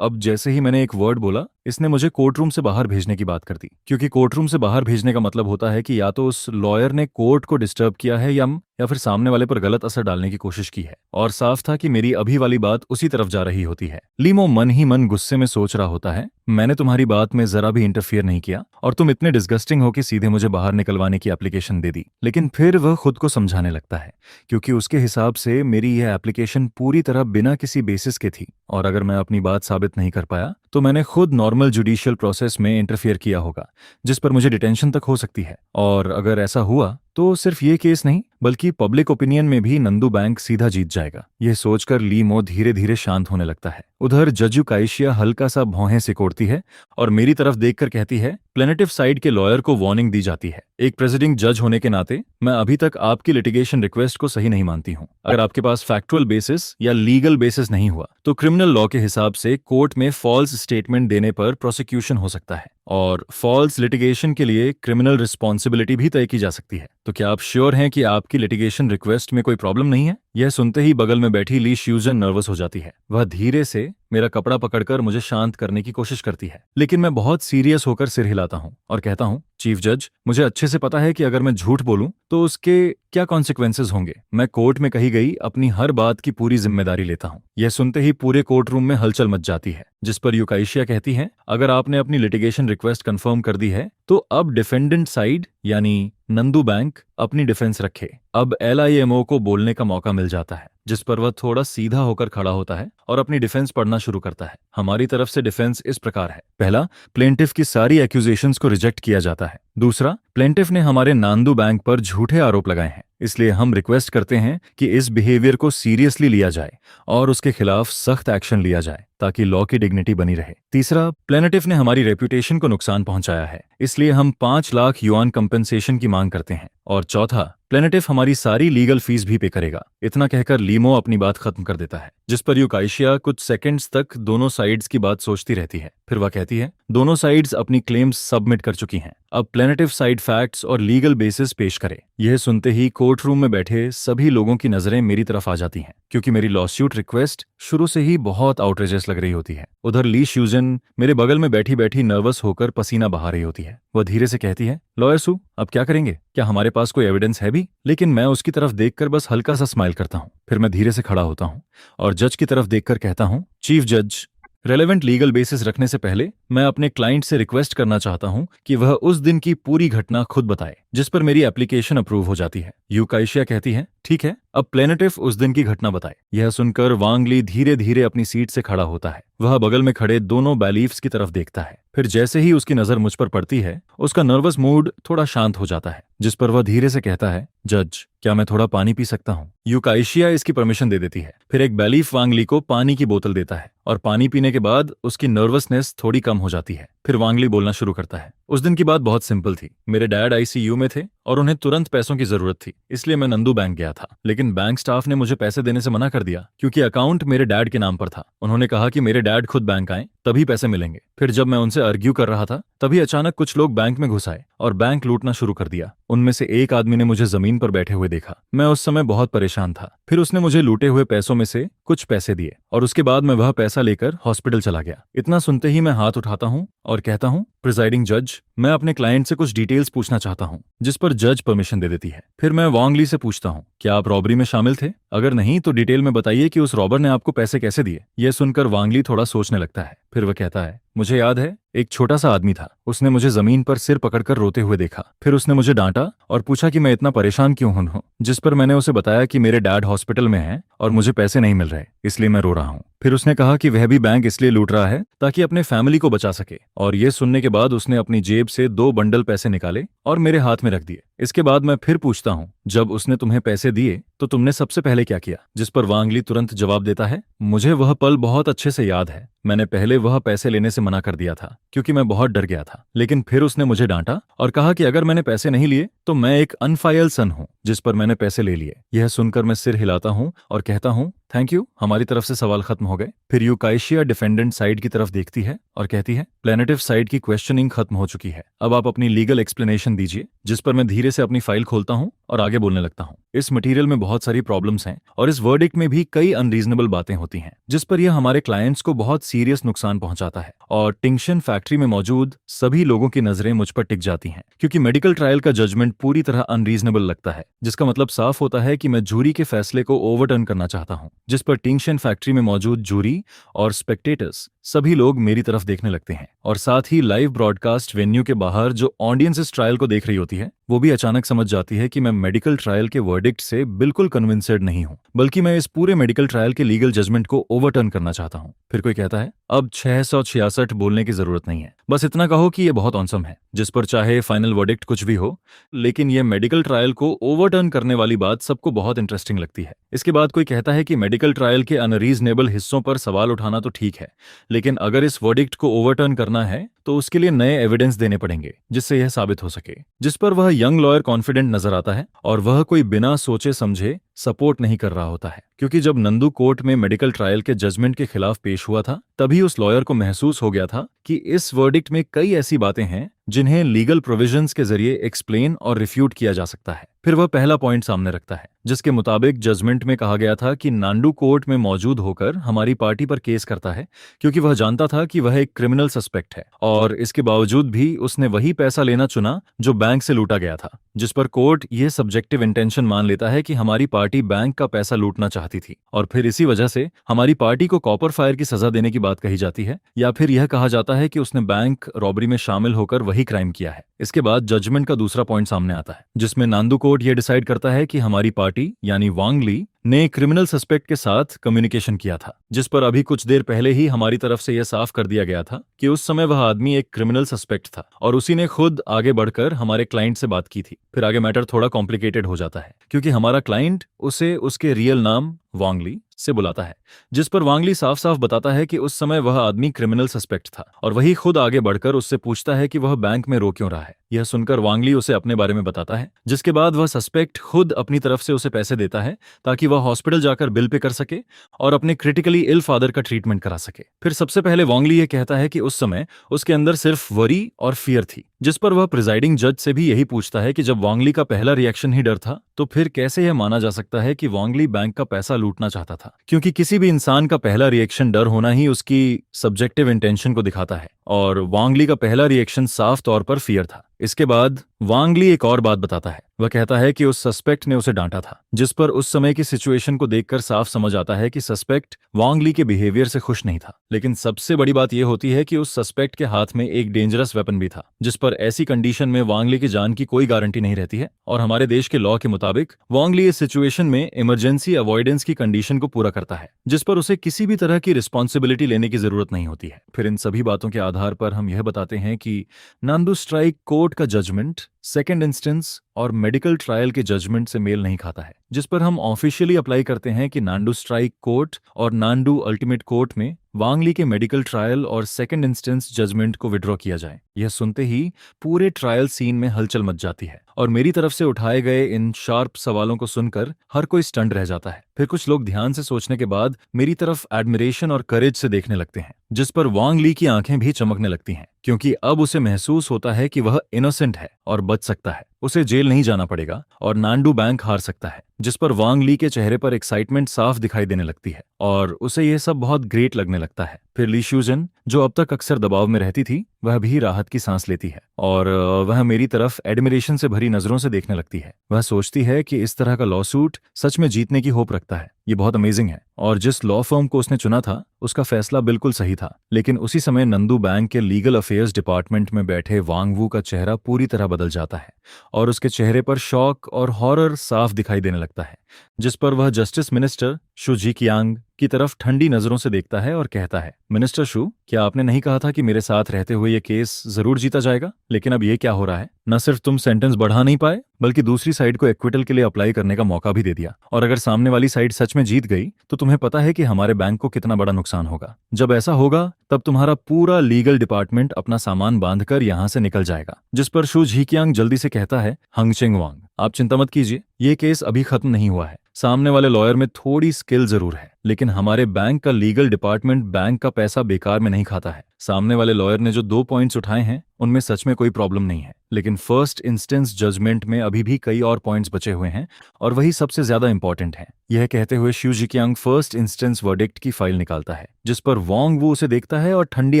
अब जैसे ही मैंने एक वर्ड बोला, इसने मुझे कोर्ट रूम से बाहर भेजने की बात कर दी, क्योंकि कोर्ट रूम से बाहर भेजने का मतलब होता है कि या तो उस लॉयर ने कोर्ट को डिस्टर्ब किया है या फिर सामने वाले पर गलत असर डालने की कोशिश की है। और साफ था कि मेरी अभी वाली बात उसी तरफ जा रही होती है। लीमो मन ही मन गुस्से में सोच रहा होता है, मैंने तुम्हारी बात में जरा भी इंटरफियर नहीं किया और तुम इतने डिस्गस्टिंग हो कि सीधे मुझे बाहर निकलवाने की एप्लीकेशन दे दी। लेकिन फिर वह खुद को समझाने लगता है, क्योंकि उसके हिसाब से मेरी यह एप्लीकेशन पूरी तरह बिना किसी बेसिस के थी और अगर मैं अपनी बात साबित नहीं कर पाया तो मैंने खुद नॉर्मल जुडिशियल प्रोसेस में इंटरफियर किया होगा, जिस पर मुझे डिटेंशन तक हो सकती है। और अगर ऐसा हुआ तो सिर्फ ये केस नहीं बल्कि पब्लिक ओपिनियन में भी नंदू बैंक सीधा जीत जाएगा। यह सोचकर लीमो धीरे धीरे शांत होने लगता है। उधर जज यूकाएशिया हल्का सा भौहें सिकोड़ती है और मेरी तरफ देखकर कहती है, प्लेनेटिव साइड के लॉयर को वार्निंग दी जाती है। एक प्रेसिडिंग जज होने के नाते मैं अभी तक आपकी लिटिगेशन रिक्वेस्ट को सही नहीं मानती हूँ। अगर आपके पास फैक्चुअल बेसिस या लीगल बेसिस नहीं हुआ तो क्रिमिनल लॉ के हिसाब से कोर्ट में फॉल्स स्टेटमेंट देने पर प्रोसिक्यूशन हो सकता है और फॉल्स लिटिगेशन के लिए क्रिमिनल रिस्पॉन्सिबिलिटी भी तय की जा सकती है। तो क्या आप श्योर हैं कि आपकी लिटिगेशन रिक्वेस्ट में कोई प्रॉब्लम नहीं है? यह सुनते ही बगल में बैठी ली श्यूजन नर्वस हो जाती है। वह धीरे से मेरा कपड़ा पकड़कर मुझे शांत करने की कोशिश करती है, लेकिन मैं बहुत सीरियस होकर सिर हिलाता हूँ और कहता हूँ, चीफ जज, मुझे अच्छे से पता है कि अगर मैं झूठ बोलूं तो उसके क्या कॉन्सिक्वेंसेज होंगे। मैं कोर्ट में कही गई अपनी हर बात की पूरी जिम्मेदारी लेता हूँ। यह सुनते ही पूरे कोर्ट रूम में हलचल मच जाती है, जिस पर यूकाएशिया कहती है, अगर आपने अपनी लिटिगेशन रिक्वेस्ट कंफर्म कर दी है तो अब डिफेंडेंट साइड यानी नंदू बैंक अपनी डिफेंस रखे। अब LIMO को बोलने का मौका मिल जाता है, जिस पर वह थोड़ा सीधा होकर खड़ा होता है और अपनी डिफेंस पढ़ना शुरू करता है। हमारी तरफ से डिफेंस इस प्रकार है, पहला, प्लेंटिफ की सारी एक्यूजेशंस को रिजेक्ट किया जाता है। दूसरा, प्लेंटिफ ने हमारे नांदू बैंक पर झूठे आरोप लगाए हैं, इसलिए हम रिक्वेस्ट करते हैं कि इस बिहेवियर को सीरियसली लिया जाए और उसके खिलाफ सख्त एक्शन लिया जाए ताकि लॉ की डिग्निटी बनी रहे। तीसरा, प्लेनेटिफ ने हमारी रेप्यूटेशन को नुकसान पहुंचाया है, इसलिए हम 5 लाख युआन कंपेंसेशन की मांग करते हैं। और चौथा, प्लेनेटिफ हमारी सारी लीगल फीस भी पे करेगा। इतना कहकर लीमो अपनी बात खत्म कर देता है, जिस पर यूकाएशिया कुछ सेकंड्स तक दोनों साइड्स की बात सोचती रहती है। फिर वह कहती है, दोनों साइड्स अपनी क्लेम्स सबमिट कर चुकी हैं, अब प्लेनेटिव साइड फैक्ट्स और लीगल बेसिस पेश करे। यह सुनते ही कोर्ट रूम में बैठे सभी लोगों की नजरें मेरी तरफ आ जाती हैं, क्योंकि मेरी लॉसूट रिक्वेस्ट शुरू से ही बहुत आउटरेजियस लग रही होती है। उधर ली श्यूजन मेरे बगल में बैठी बैठी नर्वस होकर पसीना बहा रही होती है। वह धीरे से कहती है, लॉयर सू, अब क्या करेंगे? क्या हमारे पास कोई एविडेंस है भी? लेकिन मैं उसकी तरफ देखकर बस हल्का सा स्माइल करता हूँ। फिर मैं धीरे से खड़ा होता हूँ और जज की तरफ देखकर कहता हूँ, चीफ जज, रेलेवेंट लीगल बेसिस रखने से पहले मैं अपने क्लाइंट से रिक्वेस्ट करना चाहता हूं कि वह उस दिन की पूरी घटना खुद बताए, जिस पर मेरी एप्लीकेशन अप्रूव हो जाती है। यूकाइशिया कहती है, ठीक है, अब प्लेनेटिव उस दिन की घटना बताए। यह सुनकर वांग ली धीरे धीरे अपनी सीट से खड़ा होता है। वह बगल में खड़े दोनों बैलीफ्स की तरफ देखता है। फिर जैसे ही उसकी नजर मुझ पर पड़ती है, उसका नर्वस मूड थोड़ा शांत हो जाता है, जिस पर वह धीरे से कहता है, जज, क्या मैं थोड़ा पानी पी सकता हूँ? यूकाइशिया इसकी परमिशन दे देती है। फिर एक बैलीफ वांग ली को पानी की बोतल देता है और पानी पीने के बाद उसकी नर्वसनेस थोड़ी कम हो जाती है। फिर वांग ली बोलना शुरू करता है। उस दिन की बात बहुत सिंपल थी। मेरे डैड आईसीयू में थे और उन्हें तुरंत पैसों की जरूरत थी, इसलिए मैं नंदू बैंक गया था। लेकिन बैंक स्टाफ ने मुझे पैसे देने से मना कर दिया क्योंकि अकाउंट मेरे डैड के नाम पर था। उन्होंने कहा कि मेरे डैड खुद बैंक आए तभी पैसे मिलेंगे। फिर जब मैं उनसे आर्ग्यू कर रहा था, तभी अचानक कुछ लोग बैंक में घुस आए और बैंक लूटना शुरू कर दिया। उनमें से एक आदमी ने मुझे जमीन पर बैठे हुए देखा। मैं उस समय बहुत परेशान था। फिर उसने मुझे लूटे हुए पैसों में से कुछ पैसे दिए और उसके बाद मैं वह पैसा लेकर हॉस्पिटल चला गया। इतना सुनते ही मैं हाथ उठाता हूँ और कहता हूँ, प्रिजाइडिंग जज, मैं अपने क्लाइंट से कुछ डिटेल्स पूछना चाहता हूँ, जिस पर जज परमिशन दे देती है। फिर मैं वांग ली से पूछता हूँ, क्या आप रॉबरी में शामिल थे? अगर नहीं तो डिटेल में बताइए कि उस रॉबर ने आपको पैसे कैसे दिए। यह सुनकर वांग ली थोड़ा सोचने लगता है। फिर वह कहता है, मुझे याद है, एक छोटा सा आदमी था। उसने मुझे जमीन पर सिर पकड़कर रोते हुए देखा। फिर उसने मुझे डांटा और पूछा कि मैं इतना परेशान क्यों हूं, जिस पर मैंने उसे बताया कि मेरे डैड हॉस्पिटल में हैं और मुझे पैसे नहीं मिल रहे, इसलिए मैं रो रहा हूं। फिर उसने कहा कि वह भी बैंक इसलिए लूट रहा है ताकि अपने फैमिली को बचा सके। और ये सुनने के बाद उसने अपनी जेब से 2 बंडल पैसे निकाले और मेरे हाथ में रख दिए। इसके बाद मैं फिर पूछता हूँ, जब उसने तुम्हें पैसे दिए तो तुमने सबसे पहले क्या किया? जिस पर वांग ली तुरंत जवाब देता है, मुझे वह पल बहुत अच्छे से याद है। मैंने पहले वह पैसे लेने से मना कर दिया था क्योंकि मैं बहुत डर गया था। लेकिन फिर उसने मुझे डांटा और कहा कि अगर मैंने पैसे नहीं लिए तो मैं एक अनफाइल सन हूँ, जिस पर मैंने पैसे ले लिए। यह सुनकर मैं सिर हिलाता हूँ और कहता हूँ, थैंक यू, हमारी तरफ से सवाल खत्म हो गए। फिर यूकाइशिया डिफेंडेंट साइड की तरफ देखती है और कहती है, प्लेनेटिव साइड की क्वेश्चनिंग खत्म हो चुकी है, अब आप अपनी लीगल एक्सप्लेनेशन दीजिए। जिस पर मैं धीरे से अपनी फाइल खोलता हूँ और आगे बोलने लगता हूँ। इस मटेरियल में बहुत सारी प्रॉब्लम्स हैं और इस वर्डिक्ट में भी कई अनरीजनेबल बातें होती हैं, जिस पर यह हमारे क्लाइंट्स को बहुत सीरियस नुकसान पहुंचाता है। और टिंक्शन फैक्ट्री में मौजूद सभी लोगों की नजरें मुझ पर टिक जाती हैं क्योंकि मेडिकल ट्रायल का जजमेंट पूरी तरह अनरीजनेबल लगता है, जिसका मतलब साफ होता है कि मैं जूरी के फैसले को ओवरटर्न करना चाहता हूं। जिस पर टिंक्शन फैक्ट्री में मौजूद जूरी और स्पेक्टेटर्स सभी लोग मेरी तरफ देखने लगते हैं और साथ ही लाइव ब्रॉडकास्ट वेन्यू के बाहर जो ऑडियंस इस ट्रायल को देख रही होती है, वो भी अचानक समझ जाती है कि मैं मेडिकल ट्रायल के वर्डिक्ट से बिल्कुल कन्विंसेड नहीं हूं, बल्कि मैं इस पूरे मेडिकल ट्रायल के लीगल जजमेंट को ओवरटर्न करना चाहता हूं। फिर कोई कहता है, अब 666 बोलने की जरूरत नहीं है, बस इतना कहो कि यह बहुत ऑसम है। जिस पर चाहे फाइनल वर्डिक्ट कुछ भी हो, लेकिन यह मेडिकल ट्रायल को ओवरटर्न करने वाली बात सबको बहुत इंटरेस्टिंग लगती है। इसके बाद कोई कहता है कि मेडिकल ट्रायल के अनरीजनेबल हिस्सों पर सवाल उठाना तो ठीक है, लेकिन अगर इस वर्डिक्ट को ओवरटर्न करना है तो उसके लिए नए एविडेंस देने पड़ेंगे जिससे यह साबित हो सके। जिस पर वह यंग लॉयर कॉन्फिडेंट नजर आता है और वह कोई बिना सोचे समझे सपोर्ट नहीं कर रहा होता है, क्योंकि जब नंदू कोर्ट में मेडिकल ट्रायल के जजमेंट के खिलाफ पेश हुआ था, तभी उस लॉयर को महसूस हो गया था कि इस वर्डिक्ट में कई ऐसी बातें हैं जिन्हें लीगल प्रोविजंस के जरिए एक्सप्लेन और रिफ्यूट किया जा सकता है। फिर वह पहला पॉइंट सामने रखता है, जिसके मुताबिक जजमेंट में कहा गया था कि नांडू कोर्ट में मौजूद होकर हमारी पार्टी पर केस करता है क्योंकि वह जानता था कि वह एक क्रिमिनल सस्पेक्ट है और इसके बावजूद भी उसने वही पैसा लेना चुना जो बैंक से लूटा गया था। जिस पर कोर्ट यह सब्जेक्टिव इंटेंशन मान लेता है कि हमारी पार्टी बैंक का पैसा लूटना चाहती थी और फिर इसी वजह से हमारी पार्टी को कॉपर फायर की सजा देने की बात कही जाती है, या फिर यह कहा जाता है कि उसने बैंक रॉबरी में शामिल होकर वही क्राइम किया है। इसके बाद जजमेंट का दूसरा पॉइंट सामने आता है, जिसमें नांदू कोर्ट यह डिसाइड करता है कि हमारी पार्टी यानी वांग ली ने क्रिमिनल सस्पेक्ट के साथ कम्युनिकेशन किया था। जिस पर अभी कुछ देर पहले ही हमारी तरफ से यह साफ कर दिया गया था कि उस समय वह आदमी एक क्रिमिनल सस्पेक्ट था और उसी ने खुद आगे बढ़कर हमारे क्लाइंट से बात की थी। फिर आगे मैटर थोड़ा कॉम्प्लिकेटेड हो जाता है क्योंकि हमारा क्लाइंट उसे उसके रियल नाम वांग ली से बुलाता है, जिस पर वांग ली साफ साफ बताता है कि उस समय वह आदमी क्रिमिनल सस्पेक्ट था और वही खुद आगे बढ़कर उससे पूछता है कि वह बैंक में रो क्यों रहा है। यह सुनकर वांग ली उसे अपने बारे में बताता है, जिसके बाद वह सस्पेक्ट खुद अपनी तरफ से उसे पैसे देता है ताकि वह हॉस्पिटल जाकर बिल पे कर सके और अपने क्रिटिकली इल फादर का ट्रीटमेंट करा सके। फिर सबसे पहले वांग ली यह कहता है कि उस समय उसके अंदर सिर्फ वरी और फियर थी, जिस पर वह प्रिजाइडिंग जज से भी यही पूछता है कि जब वांग ली का पहला रिएक्शन ही डर था तो फिर कैसे यह माना जा सकता है कि वांग ली बैंक का पैसा लूटना चाहता था, क्योंकि किसी भी इंसान का पहला रिएक्शन डर होना ही उसकी सब्जेक्टिव इंटेंशन को दिखाता है और वांग ली का पहला रिएक्शन साफ तौर पर फियर था। इसके बाद वांग ली एक और बात बताता है, वह कहता है कि उस सस्पेक्ट ने उसे डांटा था, जिस पर उस समय की सिचुएशन को देखकर साफ समझ आता है कि सस्पेक्ट वांग ली के बिहेवियर से खुश नहीं था। लेकिन सबसे बड़ी बात यह होती है कि उस सस्पेक्ट के हाथ में एक डेंजरस वेपन भी था, जिस पर ऐसी कंडीशन में वांग ली की जान की कोई गारंटी नहीं रहती है। और हमारे देश के लॉ के मुताबिक वांग ली इस सिचुएशन में इमरजेंसी अवॉइडेंस की कंडीशन को पूरा करता है, जिस पर उसे किसी भी तरह की रिस्पॉन्सिबिलिटी लेने की जरूरत नहीं होती है। फिर इन सभी बातों के आधार पर हम यह बताते हैं कि नांदू स्ट्राइक कोर्ट का जजमेंट सेकेंड इंस्टेंस और मेडिकल ट्रायल के जजमेंट से मेल नहीं खाता है, जिस पर हम ऑफिशियली अप्लाई करते हैं कि नांदू स्ट्राइक कोर्ट और नांदू अल्टीमेट कोर्ट में वांग ली के मेडिकल ट्रायल और सेकेंड इंस्टेंस जजमेंट को विड्रॉ किया जाए। यह सुनते ही पूरे ट्रायल सीन में हलचल मच जाती है और मेरी तरफ से उठाए गए इन शार्प सवालों को सुनकर हर कोई स्टंड रह जाता है। फिर कुछ लोग ध्यान से सोचने के बाद मेरी तरफ एडमिरेशन और करेज से देखने लगते हैं, जिस पर वांग ली की आंखें भी चमकने लगती हैं, क्योंकि अब उसे महसूस होता है कि वह इनोसेंट है और बच सकता है, उसे जेल नहीं जाना पड़ेगा और नांदू बैंक हार सकता है। जिस पर वांग ली के चेहरे पर एक्साइटमेंट साफ दिखाई देने लगती है और उसे यह सब बहुत ग्रेट लगने लगता है। फिर ली शूजन, जो अब तक अक्सर दबाव में रहती थी, वह भी राहत की सांस लेती है और वह मेरी तरफ एडमिरेशन से भरी नजरों से देखने लगती है। वह सोचती है कि इस तरह का लॉ सूट सच में जीतने की होप रखता है। ये बहुत अमेजिंग है और जिस लॉ फर्म को उसने चुना था उसका फैसला बिल्कुल सही था। लेकिन उसी समय नंदू बैंक के लीगल अफेयर्स डिपार्टमेंट में बैठे वांग वू का चेहरा पूरी तरह बदल जाता है और उसके चेहरे पर शॉक और हॉरर साफ दिखाई देने लगता है, जिस पर वह जस्टिस मिनिस्टर शू जी कियांग की तरफ ठंडी नजरों से देखता है और कहता है, मिनिस्टर शू, क्या आपने नहीं कहा था कि मेरे साथ रहते हुए ये केस जरूर जीता जाएगा? लेकिन अब ये क्या हो रहा है? न सिर्फ तुम सेंटेंस बढ़ा नहीं पाए, बल्कि दूसरी साइड को एक्विटल के लिए अप्लाई करने का मौका भी दे दिया। और अगर सामने वाली साइड सच में जीत गई तो तुम्हें पता है कि हमारे बैंक को कितना बड़ा नुकसान होगा। जब ऐसा होगा तब तुम्हारा पूरा लीगल डिपार्टमेंट अपना सामान बांधकर यहाँ से निकल जाएगा। जिस पर शू झीकियांग जल्दी से कहता है, हंगचेंग वांग, आप चिंता मत कीजिए, ये केस अभी खत्म नहीं हुआ है। सामने वाले लॉयर में थोड़ी स्किल जरूर है, लेकिन हमारे बैंक का लीगल डिपार्टमेंट बैंक का पैसा बेकार में नहीं खाता है। सामने वाले लॉयर ने जो 2 पॉइंट्स उठाए हैं उनमें सच में कोई प्रॉब्लम नहीं है, लेकिन फर्स्ट इंस्टेंस जजमेंट में अभी भी कई और पॉइंट्स बचे हुए हैं और वही सबसे ज्यादा इंपॉर्टेंट है। यह कहते हुए शू जिकियांग फर्स्ट इंस्टेंस वर्डिक्ट की फाइल निकालता है, जिस पर वांग वू उसे देखता है और ठंडी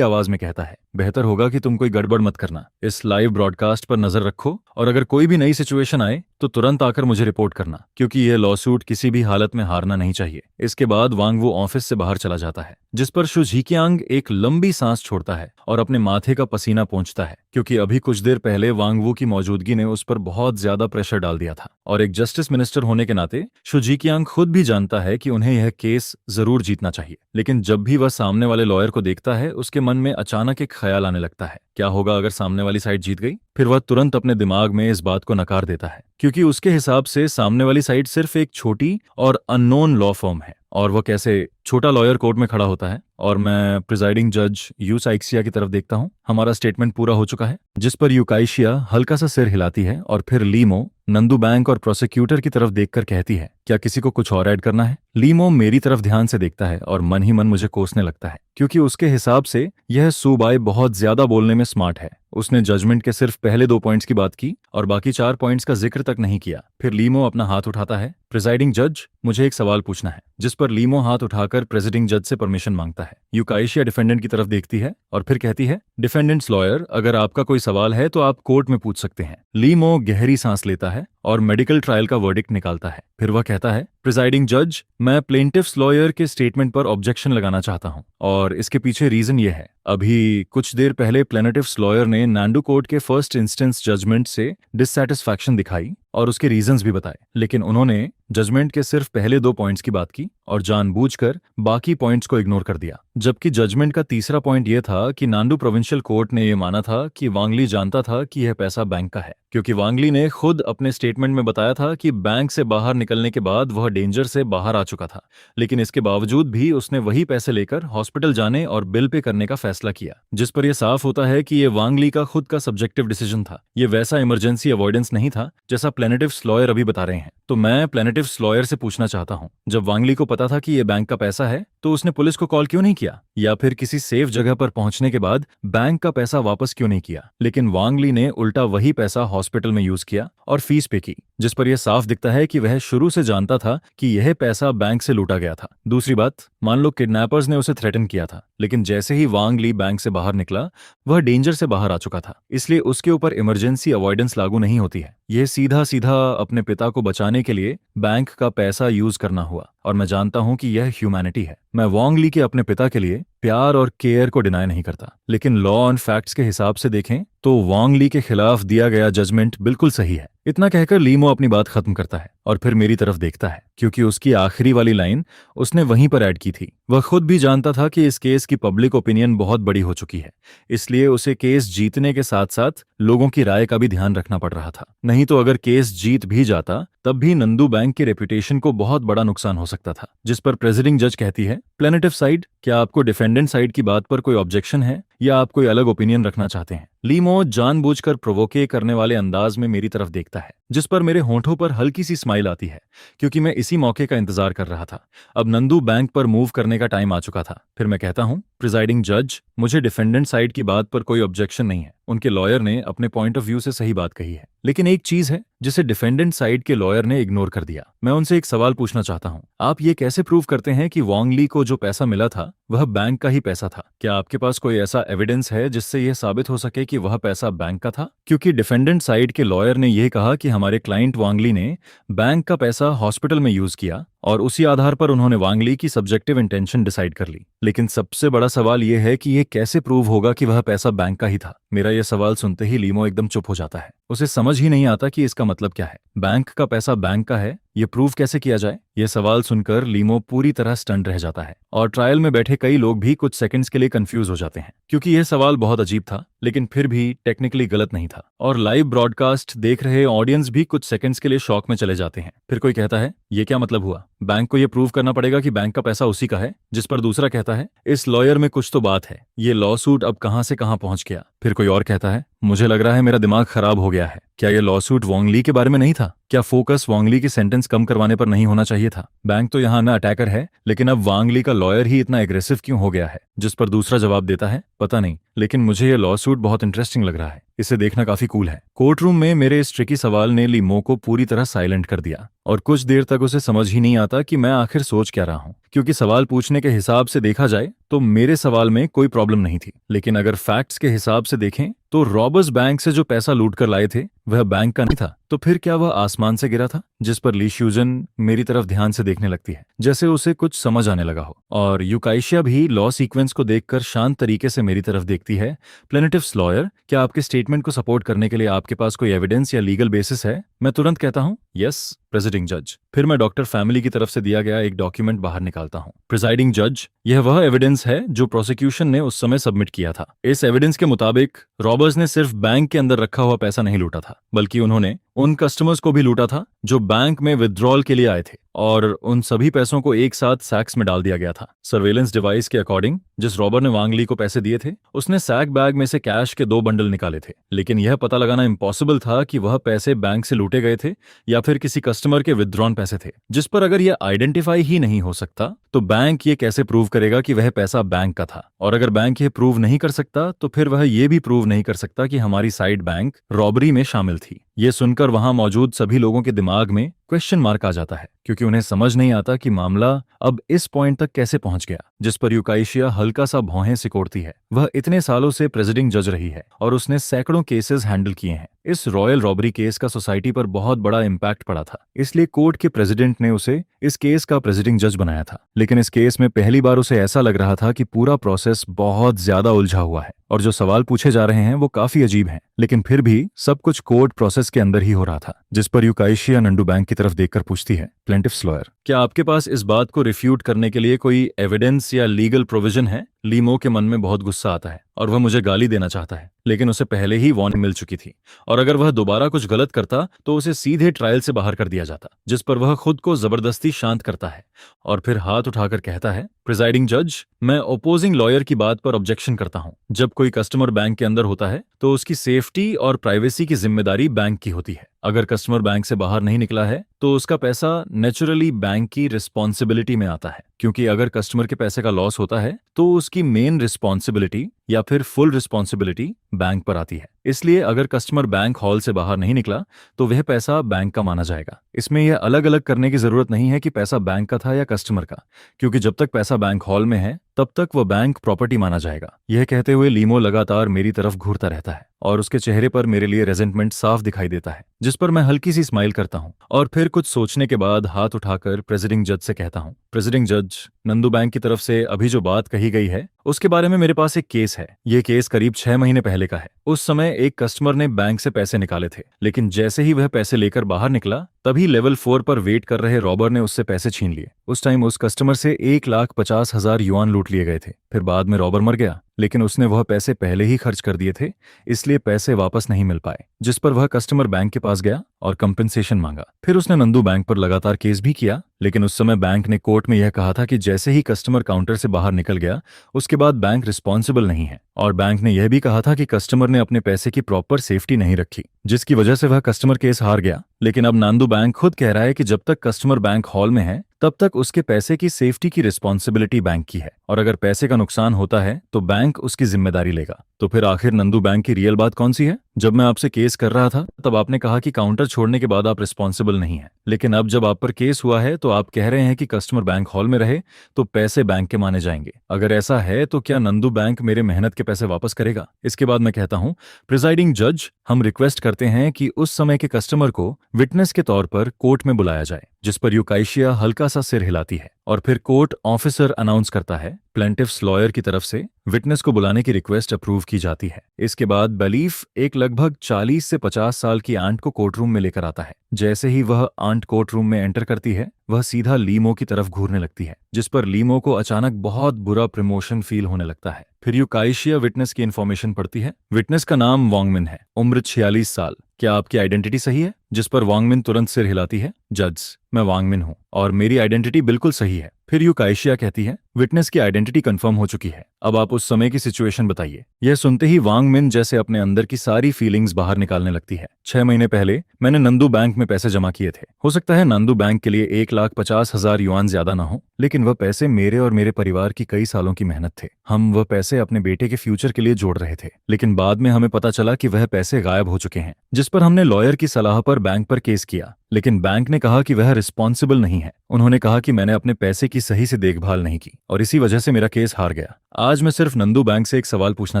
आवाज में कहता है, बेहतर होगा कि तुम कोई गड़बड़ मत करना। इस लाइव ब्रॉडकास्ट पर नजर रखो और अगर कोई भी नई सिचुएशन आए तो तुरंत आकर मुझे रिपोर्ट करना, क्योंकि यह लॉसूट किसी भी हालत में हारना नहीं चाहिए। इसके बाद वांग वू ऑफिस से बाहर चला जाता है, जिस पर शू झीकियांग एक लंबी सांस छोड़ता है और अपने माथे का पसीना पोंछता है, क्योंकि अभी कुछ देर पहले वांग वू की मौजूदगी ने उस पर बहुत ज्यादा प्रेशर डाल दिया था। और एक जस्टिस मिनिस्टर होने के नाते शू झीकियांग खुद भी जानता है कि उन्हें यह केस जरूर जीतना चाहिए। लेकिन जब भी वह सामने वाले लॉयर को देखता है, उसके मन में अचानक एक ख्याल आने लगता है, क्या होगा अगर सामने वाली साइड जीत गई? फिर वह तुरंत अपने दिमाग में इस बात को नकार देता है, क्योंकि उसके हिसाब से सामने वाली साइड सिर्फ एक छोटी और अननोन लॉ फर्म है और वह कैसे छोटा लॉयर कोर्ट में खड़ा होता है। और मैं प्रिजाइडिंग जज यू साइक्सिया की तरफ देखता हूँ। हमारा स्टेटमेंट पूरा हो चुका है, जिस पर यूकाइशिया हल्का सा सिर हिलाती है और फिर लीमो नंदू बैंक और प्रोसिक्यूटर की तरफ देखकर कहती है, क्या किसी को कुछ और ऐड करना है? लीमो मेरी तरफ ध्यान से देखता है और मन ही मन मुझे कोसने लगता है, क्योंकि उसके हिसाब से यह सूबाई बहुत ज्यादा बोलने में स्मार्ट है। उसने जजमेंट के सिर्फ पहले 2 पॉइंट्स की बात की और बाकी 4 पॉइंट्स का जिक्र तक नहीं किया। फिर लीमो अपना हाथ उठाता है, प्रिजाइडिंग जज, मुझे एक सवाल पूछना है। जिस पर लीमो हाथ उठाकर प्रेसिडिंग जज से परमिशन मांगता है। यूकाइशिया डिफेंडेंट की तरफ देखती है और फिर कहती है, डिफेंडेंट्स लॉयर, अगर आपका कोई सवाल है तो आप कोर्ट में पूछ सकते हैं। लीमो गहरी सांस लेता है और मेडिकल ट्रायल का वर्डिक्ट निकालता है। फिर वह कहता है, प्रिजाइडिंग जज, मैं प्लेंटिफ्स लॉयर के स्टेटमेंट पर ऑब्जेक्शन लगाना चाहता हूं और इसके पीछे रीजन ये है, अभी कुछ देर पहले प्लेनेटिव्स लॉयर ने नांदू कोर्ट के फर्स्ट इंस्टेंस जजमेंट से डिससैटिस्फैक्शन दिखाई और उसके रीजंस भी बताए, लेकिन उन्होंने जजमेंट के सिर्फ पहले 2 पॉइंट्स की बात की और जानबूझकर बाकी पॉइंट्स को इग्नोर कर दिया। जबकि जजमेंट का तीसरा पॉइंट यह था कि नांदू प्रोविंशियल कोर्ट ने यह माना था कि वांगली जानता था कि यह पैसा बैंक का है, क्योंकि वांगली ने खुद अपने स्टेटमेंट में बताया था कि बैंक से बाहर निकलने के बाद वह डेंजर से बाहर आ चुका था, लेकिन इसके बावजूद भी उसने वही पैसे लेकर हॉस्पिटल जाने और बिल पे करने का फैसला किया। जिस पर यह साफ होता है कि यह वांगली का खुद का सब्जेक्टिव डिसीजन था। यह वैसा इमरजेंसी अवॉइडेंस नहीं था जैसा प्लेनेटिव्स लॉयर अभी बता रहे हैं। तो मैं प्लेनेटिव्स लॉयर से पूछना चाहता हूं, जब वांगली को पता था कि यह बैंक का पैसा है तो उसने पुलिस को कॉल क्यों नहीं किया, या फिर किसी सेफ जगह पर पहुंचने के बाद बैंक का पैसा वापस क्यों नहीं किया? लेकिन वांगली ने उल्टा वही पैसा हॉस्पिटल में यूज किया और फीस पे की, जिस पर यह साफ दिखता है कि वह शुरू से जानता था कि यह पैसा बैंक से लूटा गया था। दूसरी बात, मान लो किडनैपर्स ने उसे थ्रेटन किया था, लेकिन जैसे ही वांग ली बैंक से बाहर निकला, वह डेंजर से बाहर आ चुका था, इसलिए उसके ऊपर इमरजेंसी अवॉइडेंस लागू नहीं होती है। यह सीधा सीधा अपने पिता को बचाने के लिए बैंक का पैसा यूज करना हुआ, और मैं जानता हूं कि यह ह्यूमैनिटी है। मैं वांग ली के अपने पिता के लिए प्यार और केयर को डिनाई नहीं करता, लेकिन लॉ एंड फैक्ट्स के हिसाब से देखें तो वांग ली के खिलाफ दिया गया जजमेंट बिल्कुल सही है। इतना कहकर लीमो अपनी बात खत्म करता है और फिर मेरी तरफ देखता है, क्योंकि उसकी आखिरी वाली लाइन उसने वहीं पर ऐड की थी। वह खुद भी जानता था कि इस केस की पब्लिक ओपिनियन बहुत बड़ी हो चुकी है, इसलिए उसे केस जीतने के साथ साथ लोगों की राय का भी ध्यान रखना पड़ रहा था। नहीं तो अगर केस जीत भी जाता तब भी नंदू बैंक के रेपुटेशन को बहुत बड़ा नुकसान हो सकता था। जिस पर प्रेसिडिंग जज कहती है, प्लेनेटिव साइड, क्या आपको डिफेंडेंट साइड की बात पर कोई ऑब्जेक्शन है या आप कोई अलग ओपिनियन रखना चाहते हैं? लीमो जानबूझकर प्रोवोके करने वाले अंदाज में मेरी तरफ देखता है, जिस पर मेरे होंठों पर हल्की सी स्माइल आती है, क्योंकि मैं इसी मौके का इंतजार कर रहा था। अब नंदू बैंक पर मूव करने का टाइम आ चुका था। फिर मैं कहता हूं, प्रिजाइडिंग जज, मुझे डिफेंडेंट साइड की बात पर कोई ऑब्जेक्शन नहीं है। उनके लॉयर ने अपने पॉइंट ऑफ व्यू से सही बात कही है, लेकिन एक चीज है जिसे डिफेंडेंट साइड के लॉयर ने इग्नोर कर दिया। मैं उनसे एक सवाल पूछना चाहता हूं, आप ये कैसे प्रूव करते हैं कि वांग ली को जो पैसा मिला था वह बैंक का ही पैसा था? क्या आपके पास कोई ऐसा एविडेंस है जिससे यह साबित हो सके कि वह पैसा बैंक का था? क्योंकि डिफेंडेंट साइड के लॉयर ने यह कहा कि हमारे क्लाइंट वांग ली ने बैंक का पैसा हॉस्पिटल में यूज किया और उसी आधार पर उन्होंने वांग ली की सब्जेक्टिव इंटेंशन डिसाइड कर ली। लेकिन सबसे बड़ा सवाल यह है कि यह कैसे प्रूव होगा कि वह पैसा बैंक का ही था? मेरा यह सवाल सुनते ही लीमो एकदम चुप हो जाता है। उसे समझ ही नहीं आता कि इसका मतलब क्या है। बैंक का पैसा बैंक का है, ये प्रूव कैसे किया जाए? यह सवाल सुनकर लीमो पूरी तरह स्टंट रह जाता है, और ट्रायल में बैठे कई लोग भी कुछ सेकंड्स के लिए कंफ्यूज हो जाते हैं, क्योंकि यह सवाल बहुत अजीब था, लेकिन फिर भी टेक्निकली गलत नहीं था। और लाइव ब्रॉडकास्ट देख रहे ऑडियंस भी कुछ सेकंड्स के लिए शॉक में चले जाते हैं। फिर कोई कहता है, ये क्या मतलब हुआ? बैंक को यह प्रूव करना पड़ेगा कि बैंक का पैसा उसी का है? जिस पर दूसरा कहता है, इस लॉयर में कुछ तो बात है, ये लॉ सूट अब कहां से कहां पहुंच गया? फिर कोई और कहता है, मुझे लग रहा है मेरा दिमाग खराब हो गया है। क्या यह लॉ सूट वांग ली के बारे में नहीं था? क्या फोकस वांग ली की सेंटेंस कम करवाने पर नहीं होना चाहिए था? बैंक तो यहाँ न अटैकर है, लेकिन अब वांग ली का लॉयर ही इतना एग्रेसिव क्यों हो गया है? जिस पर दूसरा जवाब देता है, पता नहीं, लेकिन मुझे यह लॉ सूट बहुत इंटरेस्टिंग लग रहा है, इसे देखना काफी कूल है। कोर्ट रूम में मेरे इस ट्रिकी सवाल ने लीमो को पूरी तरह साइलेंट कर दिया, और कुछ देर तक उसे समझ ही नहीं आता कि मैं आखिर सोच क्या रहा हूँ। क्योंकि सवाल पूछने के हिसाब से देखा जाए तो मेरे सवाल में कोई प्रॉब्लम नहीं थी, लेकिन अगर फैक्ट्स के हिसाब से देखें तो रॉबर्स बैंक से जो पैसा लूट कर लाए थे वह बैंक का नहीं था, तो फिर क्या वह आसमान से गिरा था? जिस पर ली श्यूजन मेरी तरफ ध्यान से देखने लगती है, जैसे उसे कुछ समझ आने लगा हो, और युकाइशिया भी लॉ सीक्वेंस को देखकर शांत तरीके से मेरी तरफ देखती है। प्लेनेटिव्स लॉयर, क्या आपके स्टेटमेंट को सपोर्ट करने के लिए आपके पास कोई एविडेंस या लीगल बेसिस है? मैं तुरंत कहता हूँ, यस प्रेसिडिंग जज। फिर मैं डॉक्टर फैमिली की तरफ से दिया गया एक डॉक्यूमेंट बाहर निकालता हूँ। प्रिजाइडिंग जज, यह वह एविडेंस है जो प्रोसिक्यूशन ने उस समय सबमिट किया था। इस एविडेंस के मुताबिक रॉबर्स ने सिर्फ बैंक के अंदर रखा हुआ पैसा नहीं लूटा था, बल्कि उन्होंने उन कस्टमर्स को भी लूटा था जो बैंक में विथड्रॉल के लिए आए थे, और उन सभी पैसों को एक साथ सैक्स में डाल दिया गया था। सर्वेलेंस डिवाइस के अकॉर्डिंग जिस रॉबर ने वांग ली को पैसे दिए थे, उसने सैक बैग में से कैश के 2 बंडल निकाले थे, लेकिन यह पता लगाना इम्पॉसिबल था कि वह पैसे बैंक से लूटे गए थे या फिर किसी कस्टमर के विथड्रॉन पैसे थे। जिस पर अगर यह आइडेंटिफाई ही नहीं हो सकता तो बैंक ये कैसे प्रूव करेगा कि वह पैसा बैंक का था? और अगर बैंक ये प्रूव नहीं कर सकता तो फिर वह ये भी प्रूव नहीं कर सकता कि हमारी साइड बैंक रॉबरी में शामिल थी। ये सुनकर वहां मौजूद सभी लोगों के दिमाग में क्वेश्चन मार्क आ जाता है, क्योंकि उन्हें समझ नहीं आता कि मामला अब इस पॉइंट तक कैसे पहुंच गया। जिस पर युकाइशिया हल्का सा भौहें सिकोड़ती है। वह इतने सालों से प्रेसिडिंग जज रही है और उसने सैकड़ों केसेस हैंडल किए हैं। इस रॉयल रॉबरी केस का सोसाइटी पर बहुत बड़ा इम्पैक्ट पड़ा था, इसलिए कोर्ट के प्रेसिडेंट ने उसे इस केस का प्रेसिडिंग जज बनाया था। लेकिन इस केस में पहली बार उसे ऐसा लग रहा था कि पूरा प्रोसेस बहुत ज्यादा उलझा हुआ है और जो सवाल पूछे जा रहे हैं वो काफी अजीब हैं, लेकिन फिर भी सब कुछ कोर्ट प्रोसेस के अंदर ही हो रहा था। जिस पर युकाइशिया नंदू बैंक की तरफ देखकर पूछती है, प्लेंटिफ्स लॉयर, क्या आपके पास इस बात को रिफ्यूट करने के लिए कोई एविडेंस या लीगल प्रोविजन है? लीमो के मन में बहुत गुस्सा आता है और वह मुझे गाली देना चाहता है, लेकिन उसे पहले ही वार्निंग मिल चुकी थी और अगर वह दोबारा कुछ गलत करता तो उसे सीधे ट्रायल से बाहर कर दिया जाता। जिस पर वह खुद को जबरदस्ती शांत करता है और फिर हाथ उठाकर कहता है, प्रिजाइडिंग जज, मैं ओपोजिंग लॉयर की बात पर ऑब्जेक्शन करता हूं। जब कोई कस्टमर बैंक के अंदर होता है तो उसकी सेफ्टी और प्राइवेसी की जिम्मेदारी बैंक की होती है। अगर कस्टमर बैंक से बाहर नहीं निकला है तो उसका पैसा नेचुरली बैंक की रिस्पॉन्सिबिलिटी में आता है, क्योंकि अगर कस्टमर के पैसे का लॉस होता है तो उसकी मेन रिस्पॉन्सिबिलिटी या फिर फुल रिस्पॉन्सिबिलिटी बैंक पर आती है। इसलिए अगर कस्टमर बैंक हॉल से बाहर नहीं निकला तो वह पैसा बैंक का माना जाएगा। इसमें यह अलग अलग करने की जरूरत नहीं है कि पैसा बैंक का था या कस्टमर का, क्योंकि जब तक पैसा बैंक हॉल में है तब तक वह बैंक प्रॉपर्टी माना जाएगा। यह कहते हुए लीमो लगातार मेरी तरफ घूरता रहता है और उसके चेहरे पर मेरे लिए रेजेंटमेंट साफ दिखाई देता है, जिस पर मैं हल्की सी स्माइल करता हूं और फिर कुछ सोचने के बाद हाथ उठाकर प्रेसिडिंग जज से कहता हूं, प्रेसिडिंग जज, नंदू बैंक की तरफ से अभी जो बात कही गई है उसके बारे में मेरे पास एक केस है। यह केस करीब 6 महीने पहले का है। उस समय एक कस्टमर ने बैंक से पैसे निकाले थे, लेकिन जैसे ही वह पैसे लेकर बाहर निकला तभी लेवल 4 पर वेट कर रहे रॉबर ने उससे पैसे छीन लिए। उस टाइम उस कस्टमर से 1,50,000 युआन लूट लिए गए थे। फिर बाद में रॉबर मर गया, लेकिन उसने वह पैसे पहले ही खर्च कर दिए थे, इसलिए पैसे वापस नहीं मिल पाए, जिस पर वह कस्टमर बैंक के पास गया और कंपेंसेशन मांगा। फिर उसने नंदू बैंक पर लगातार केस भी किया, लेकिन उस समय बैंक ने कोर्ट में यह कहा था कि जैसे ही कस्टमर काउंटर से बाहर निकल गया उसके बाद बैंक रिस्पॉन्सिबल नहीं है, और बैंक ने यह भी कहा था कि कस्टमर ने अपने पैसे की प्रॉपर सेफ्टी नहीं रखी, जिसकी वजह से वह कस्टमर केस हार गया। लेकिन अब नांदू बैंक खुद कह रहा है कि जब तक कस्टमर बैंक हॉल में है तब तक उसके पैसे की सेफ्टी की रिस्पॉन्सिबिलिटी बैंक की है, और अगर पैसे का नुकसान होता है तो बैंक उसकी जिम्मेदारी लेगा। तो फिर आखिर नंदू बैंक की रियल बात कौन सी है? जब मैं आपसे केस कर रहा था तब आपने कहा कि काउंटर छोड़ने के बाद आप रिस्पॉन्सिबल नहीं है, लेकिन अब जब आप पर केस हुआ है तो आप कह रहे हैं कि कस्टमर बैंक हॉल में रहे तो पैसे बैंक के माने जाएंगे। अगर ऐसा है तो क्या नंदू बैंक मेरे मेहनत के पैसे वापस करेगा? इसके बाद मैं कहता हूं, प्रिजाइडिंग जज, हम रिक्वेस्ट करते हैं कि उस समय के कस्टमर को विटनेस के तौर पर कोर्ट में बुलाया जाए, जिस पर यूकाइशिया हल्का सा सिर हिलाती है और फिर कोर्ट ऑफिसर अनाउंस करता है, प्लेंटिफ्स लॉयर की तरफ से विटनेस को बुलाने की रिक्वेस्ट अप्रूव की जाती है। इसके बाद बलीफ एक लगभग 40 से 50 साल की आंट को कोर्टरूम में लेकर आता है। जैसे ही वह आंट कोर्टरूम में एंटर करती है वह सीधा लीमो की तरफ घूरने लगती है, जिस पर लीमो को अचानक बहुत बुरा प्रमोशन फील होने लगता है। फिर यूकाइशिया विटनेस की इन्फॉर्मेशन पढ़ती है। विटनेस का नाम वांगमिन है, उम्र 46 साल। क्या आपकी आइडेंटिटी सही है? जिस पर वांगमिन तुरंत सिर हिलाती है, जज, मैं वांगमिन हूं और मेरी आइडेंटिटी बिल्कुल सही है। फिर यूकाइशिया कहती है, विटनेस की आइडेंटिटी कंफर्म हो चुकी है, अब आप उस समय की सिचुएशन बताइए। यह सुनते ही वांगमिन जैसे अपने अंदर की सारी फीलिंग्स बाहर निकालने लगती है। 6 महीने पहले मैंने नंदू बैंक में पैसे जमा किए थे। हो सकता है नंदू बैंक के लिए 1,50,000 युआन ज्यादा ना हो, लेकिन वह पैसे मेरे और मेरे परिवार की कई सालों की मेहनत थे। हम वह पैसे अपने बेटे के फ्यूचर के लिए जोड़ रहे थे, लेकिन बाद में हमें पता चला कि वह पैसे गायब हो चुके हैं, जिस पर हमने लॉयर की सलाह पर बैंक पर केस किया, लेकिन बैंक ने कहा कि वह रिस्पॉन्सिबल नहीं है। उन्होंने कहा कि मैंने अपने पैसे की सही से देखभाल नहीं की और इसी वजह से मेरा केस हार गया। आज मैं सिर्फ नंदू बैंक से एक सवाल पूछना